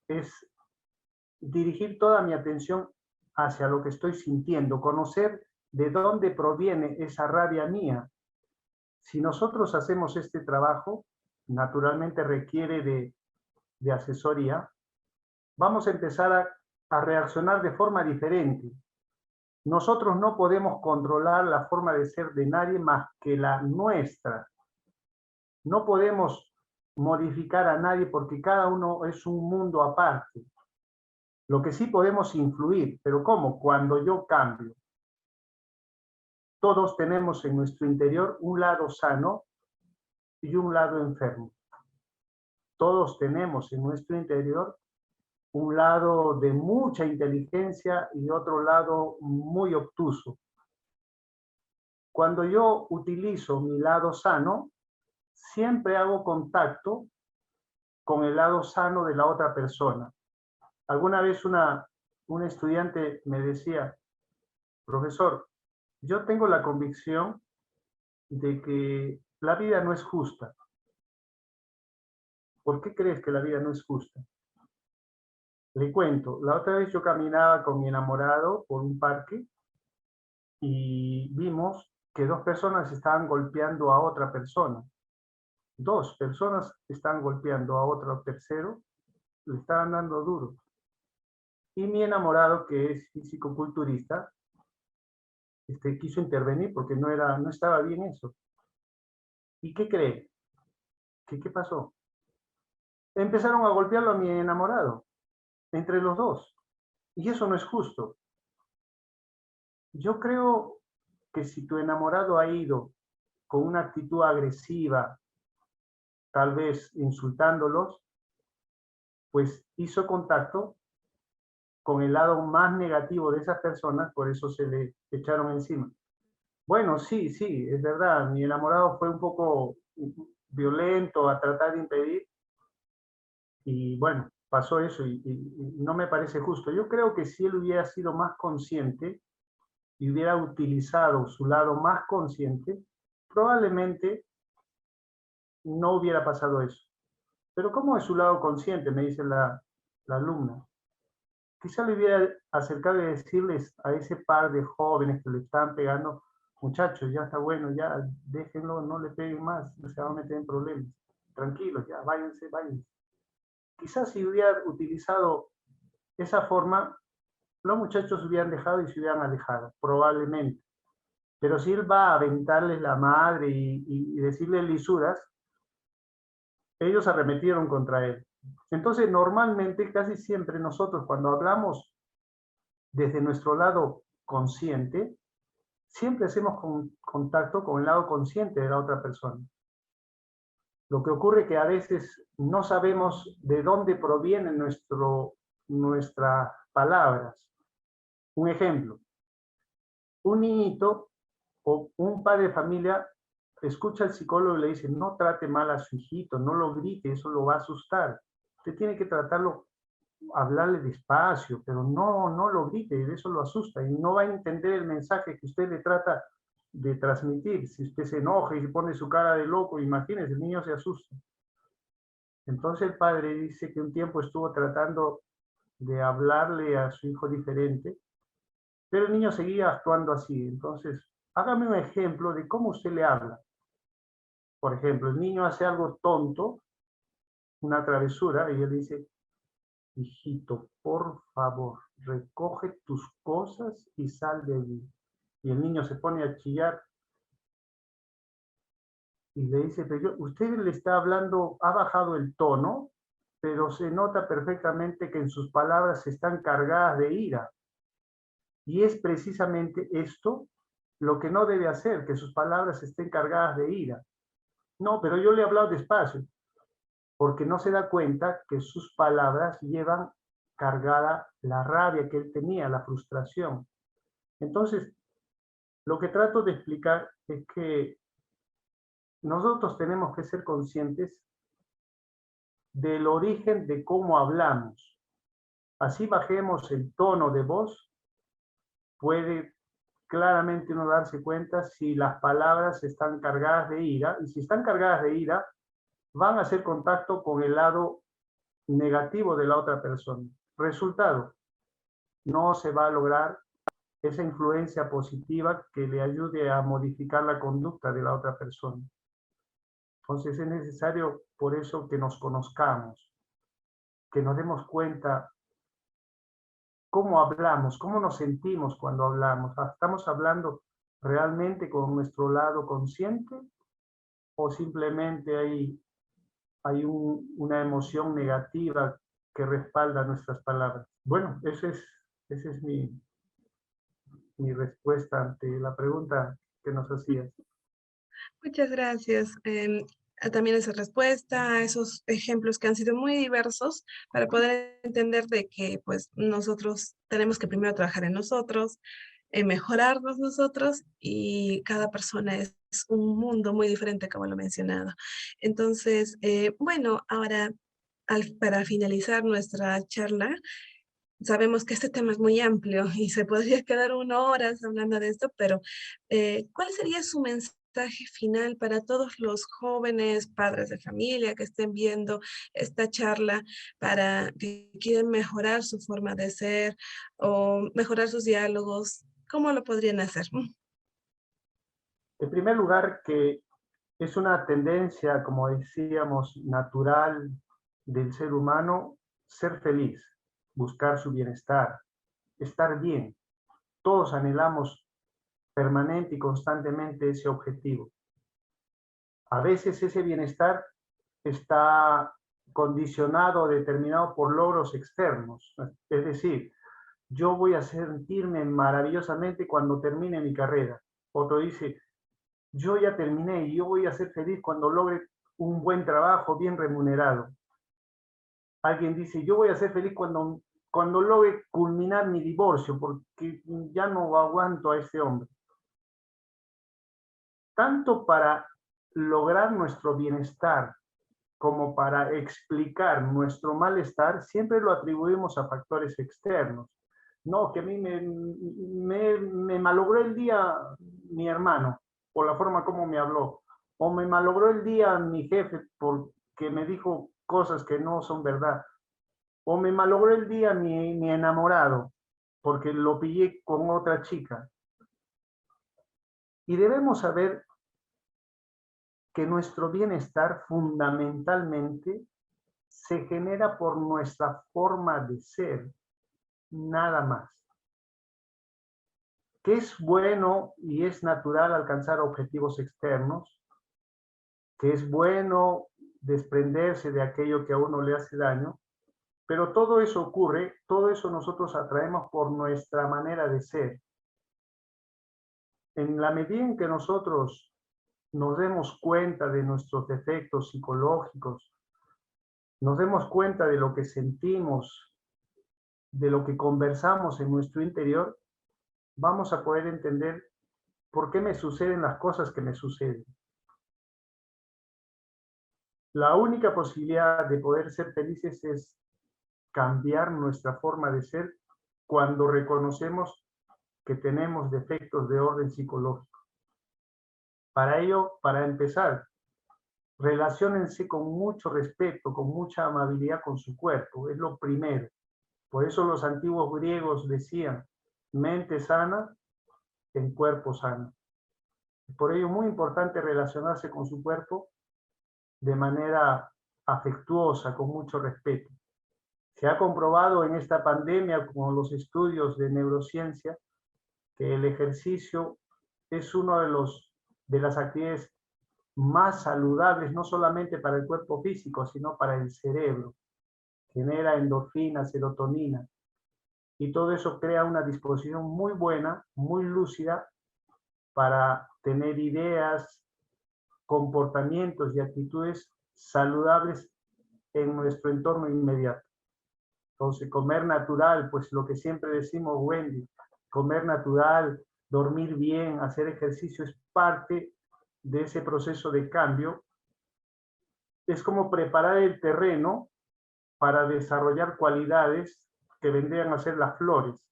es dirigir toda mi atención hacia lo que estoy sintiendo, conocer de dónde proviene esa rabia mía. Si nosotros hacemos este trabajo, naturalmente requiere de asesoría, vamos a empezar a reaccionar de forma diferente. Nosotros no podemos controlar la forma de ser de nadie más que la nuestra. No podemos modificar a nadie porque cada uno es un mundo aparte. Lo que sí podemos influir, pero ¿cómo? Cuando yo cambio. Todos tenemos en nuestro interior un lado sano y un lado enfermo. Todos tenemos en nuestro interior un lado de mucha inteligencia y otro lado muy obtuso. Cuando yo utilizo mi lado sano, siempre hago contacto con el lado sano de la otra persona. Alguna vez un estudiante me decía, profesor, yo tengo la convicción de que la vida no es justa. ¿Por qué crees que la vida no es justa? Le cuento, la otra vez yo caminaba con mi enamorado por un parque y vimos que dos personas estaban golpeando a otra persona. Dos personas estaban golpeando a otro tercero, le estaban dando duro. Y mi enamorado, que es físico-culturista, quiso intervenir porque no estaba bien eso. ¿Y qué cree? ¿Qué pasó? Empezaron a golpearlo a mi enamorado, entre los dos. Y eso no es justo. Yo creo que si tu enamorado ha ido con una actitud agresiva, tal vez insultándolos, pues hizo contacto con el lado más negativo de esas personas, por eso se le echaron encima. Bueno, sí, es verdad, mi enamorado fue un poco violento a tratar de impedir, y bueno, pasó eso y no me parece justo. Yo creo que si él hubiera sido más consciente y hubiera utilizado su lado más consciente, probablemente no hubiera pasado eso. Pero ¿cómo es su lado consciente? Me dice la alumna. Quizá le hubiera acercado y decirles a ese par de jóvenes que le estaban pegando, muchachos, ya está bueno, ya déjenlo, no le peguen más, no se van a meter en problemas. Tranquilos, ya, váyanse. Quizás si hubiera utilizado esa forma, los muchachos se hubieran dejado y se hubieran alejado, probablemente. Pero si él va a aventarles la madre y decirles lisuras, ellos arremetieron contra él. Entonces, normalmente, casi siempre nosotros cuando hablamos desde nuestro lado consciente, siempre hacemos contacto con el lado consciente de la otra persona. Lo que ocurre es que a veces no sabemos de dónde provienen nuestras palabras. Un ejemplo, un niñito o un padre de familia escucha al psicólogo y le dice, no trate mal a su hijito, no lo grite, eso lo va a asustar. Usted tiene que tratarlo, hablarle despacio, pero no lo grite, eso lo asusta y no va a entender el mensaje que usted le trata de transmitir. Si usted se enoja y se pone su cara de loco, imagínese, el niño se asusta. Entonces el padre dice que un tiempo estuvo tratando de hablarle a su hijo diferente, pero el niño seguía actuando así. Entonces, hágame un ejemplo de cómo usted le habla. Por ejemplo, el niño hace algo tonto, una travesura, y él dice, hijito, por favor, recoge tus cosas y sal de allí. Y el niño se pone a chillar y le dice, pero usted le está hablando, ha bajado el tono, pero se nota perfectamente que en sus palabras están cargadas de ira. Y es precisamente esto lo que no debe hacer, que sus palabras estén cargadas de ira. No, pero yo le he hablado despacio, porque no se da cuenta que sus palabras llevan cargada la rabia que él tenía, la frustración. Entonces, lo que trato de explicar es que nosotros tenemos que ser conscientes del origen de cómo hablamos. Así bajemos el tono de voz, puede claramente uno darse cuenta si las palabras están cargadas de ira, y si están cargadas de ira, van a hacer contacto con el lado negativo de la otra persona. Resultado, no se va a lograr esa influencia positiva que le ayude a modificar la conducta de la otra persona. Entonces es necesario por eso que nos conozcamos, que nos demos cuenta cómo hablamos, cómo nos sentimos cuando hablamos. ¿Estamos hablando realmente con nuestro lado consciente o simplemente hay una emoción negativa que respalda nuestras palabras? Bueno, esa es mi respuesta ante la pregunta que nos hacías. Muchas gracias. También esa respuesta, esos ejemplos que han sido muy diversos para poder entender de que pues nosotros tenemos que primero trabajar en nosotros, en mejorarnos nosotros y cada persona es un mundo muy diferente como lo he mencionado. Entonces, bueno, ahora para finalizar nuestra charla, sabemos que este tema es muy amplio y se podría quedar 1 horas hablando de esto, pero ¿cuál sería su mensaje final para todos los jóvenes, padres de familia que estén viendo esta charla para que quieren mejorar su forma de ser o mejorar sus diálogos? ¿Cómo lo podrían hacer? En primer lugar, que es una tendencia, como decíamos, natural del ser humano, ser feliz, buscar su bienestar, estar bien. Todos anhelamos permanente y constantemente ese objetivo. A veces ese bienestar está condicionado o determinado por logros externos. Es decir, yo voy a sentirme maravillosamente cuando termine mi carrera. Otro dice, yo ya terminé y yo voy a ser feliz cuando logre un buen trabajo bien remunerado. Alguien dice, yo voy a ser feliz cuando logre culminar mi divorcio porque ya no aguanto a ese hombre. Tanto para lograr nuestro bienestar como para explicar nuestro malestar, siempre lo atribuimos a factores externos. No, que a mí me malogró el día mi hermano, por la forma como me habló, o me malogró el día mi jefe porque me dijo cosas que no son verdad, o me malogró el día mi enamorado porque lo pillé con otra chica. Y debemos saber que nuestro bienestar fundamentalmente se genera por nuestra forma de ser, nada más. Que es bueno y es natural alcanzar objetivos externos, que es bueno desprenderse de aquello que a uno le hace daño, pero todo eso ocurre, todo eso nosotros atraemos por nuestra manera de ser. En la medida en que nosotros nos demos cuenta de nuestros defectos psicológicos, nos demos cuenta de lo que sentimos, de lo que conversamos en nuestro interior, vamos a poder entender por qué me suceden las cosas que me suceden. La única posibilidad de poder ser felices es cambiar nuestra forma de ser cuando reconocemos que tenemos defectos de orden psicológico. Para ello, para empezar, relaciónense con mucho respeto, con mucha amabilidad con su cuerpo, es lo primero. Por eso los antiguos griegos decían, mente sana en cuerpo sano. Por ello es muy importante relacionarse con su cuerpo de manera afectuosa, con mucho respeto. Se ha comprobado en esta pandemia, con los estudios de neurociencia, que el ejercicio es uno de las actividades más saludables, no solamente para el cuerpo físico, sino para el cerebro. Genera endorfina, serotonina, y todo eso crea una disposición muy buena, muy lúcida, para tener ideas, comportamientos y actitudes saludables en nuestro entorno inmediato. Entonces, comer natural, pues lo que siempre decimos, Wendy, comer natural, dormir bien, hacer ejercicio es parte de ese proceso de cambio. Es como preparar el terreno para desarrollar cualidades que vendrían a ser las flores.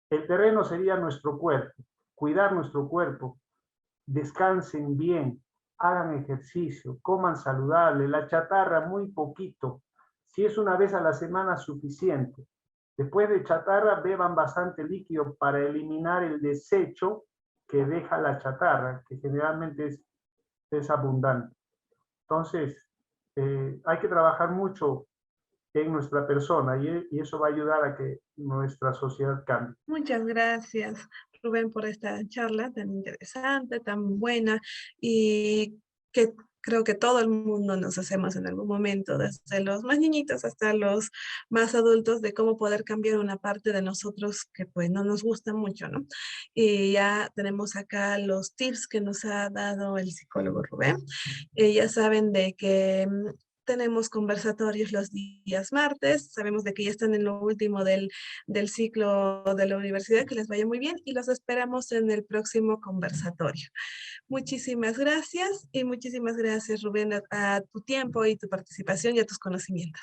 El terreno sería nuestro cuerpo, cuidar nuestro cuerpo, descansen bien, hagan ejercicio, coman saludable, la chatarra muy poquito. Si es una vez a la semana, suficiente. Después de chatarra, beban bastante líquido para eliminar el desecho que deja la chatarra, que generalmente es abundante. Entonces, hay que trabajar mucho en nuestra persona y eso va a ayudar a que nuestra sociedad cambie. Muchas gracias, Rubén, por esta charla tan interesante, tan buena y que creo que todo el mundo nos hacemos en algún momento, desde los más niñitos hasta los más adultos, de cómo poder cambiar una parte de nosotros que pues no nos gusta mucho, ¿no? Y ya tenemos acá los tips que nos ha dado el psicólogo Rubén. Ya saben de que tenemos conversatorios los días martes, sabemos de que ya están en lo último del ciclo de la universidad, que les vaya muy bien y los esperamos en el próximo conversatorio. Muchísimas gracias y muchísimas gracias, Rubén, a tu tiempo y tu participación y a tus conocimientos.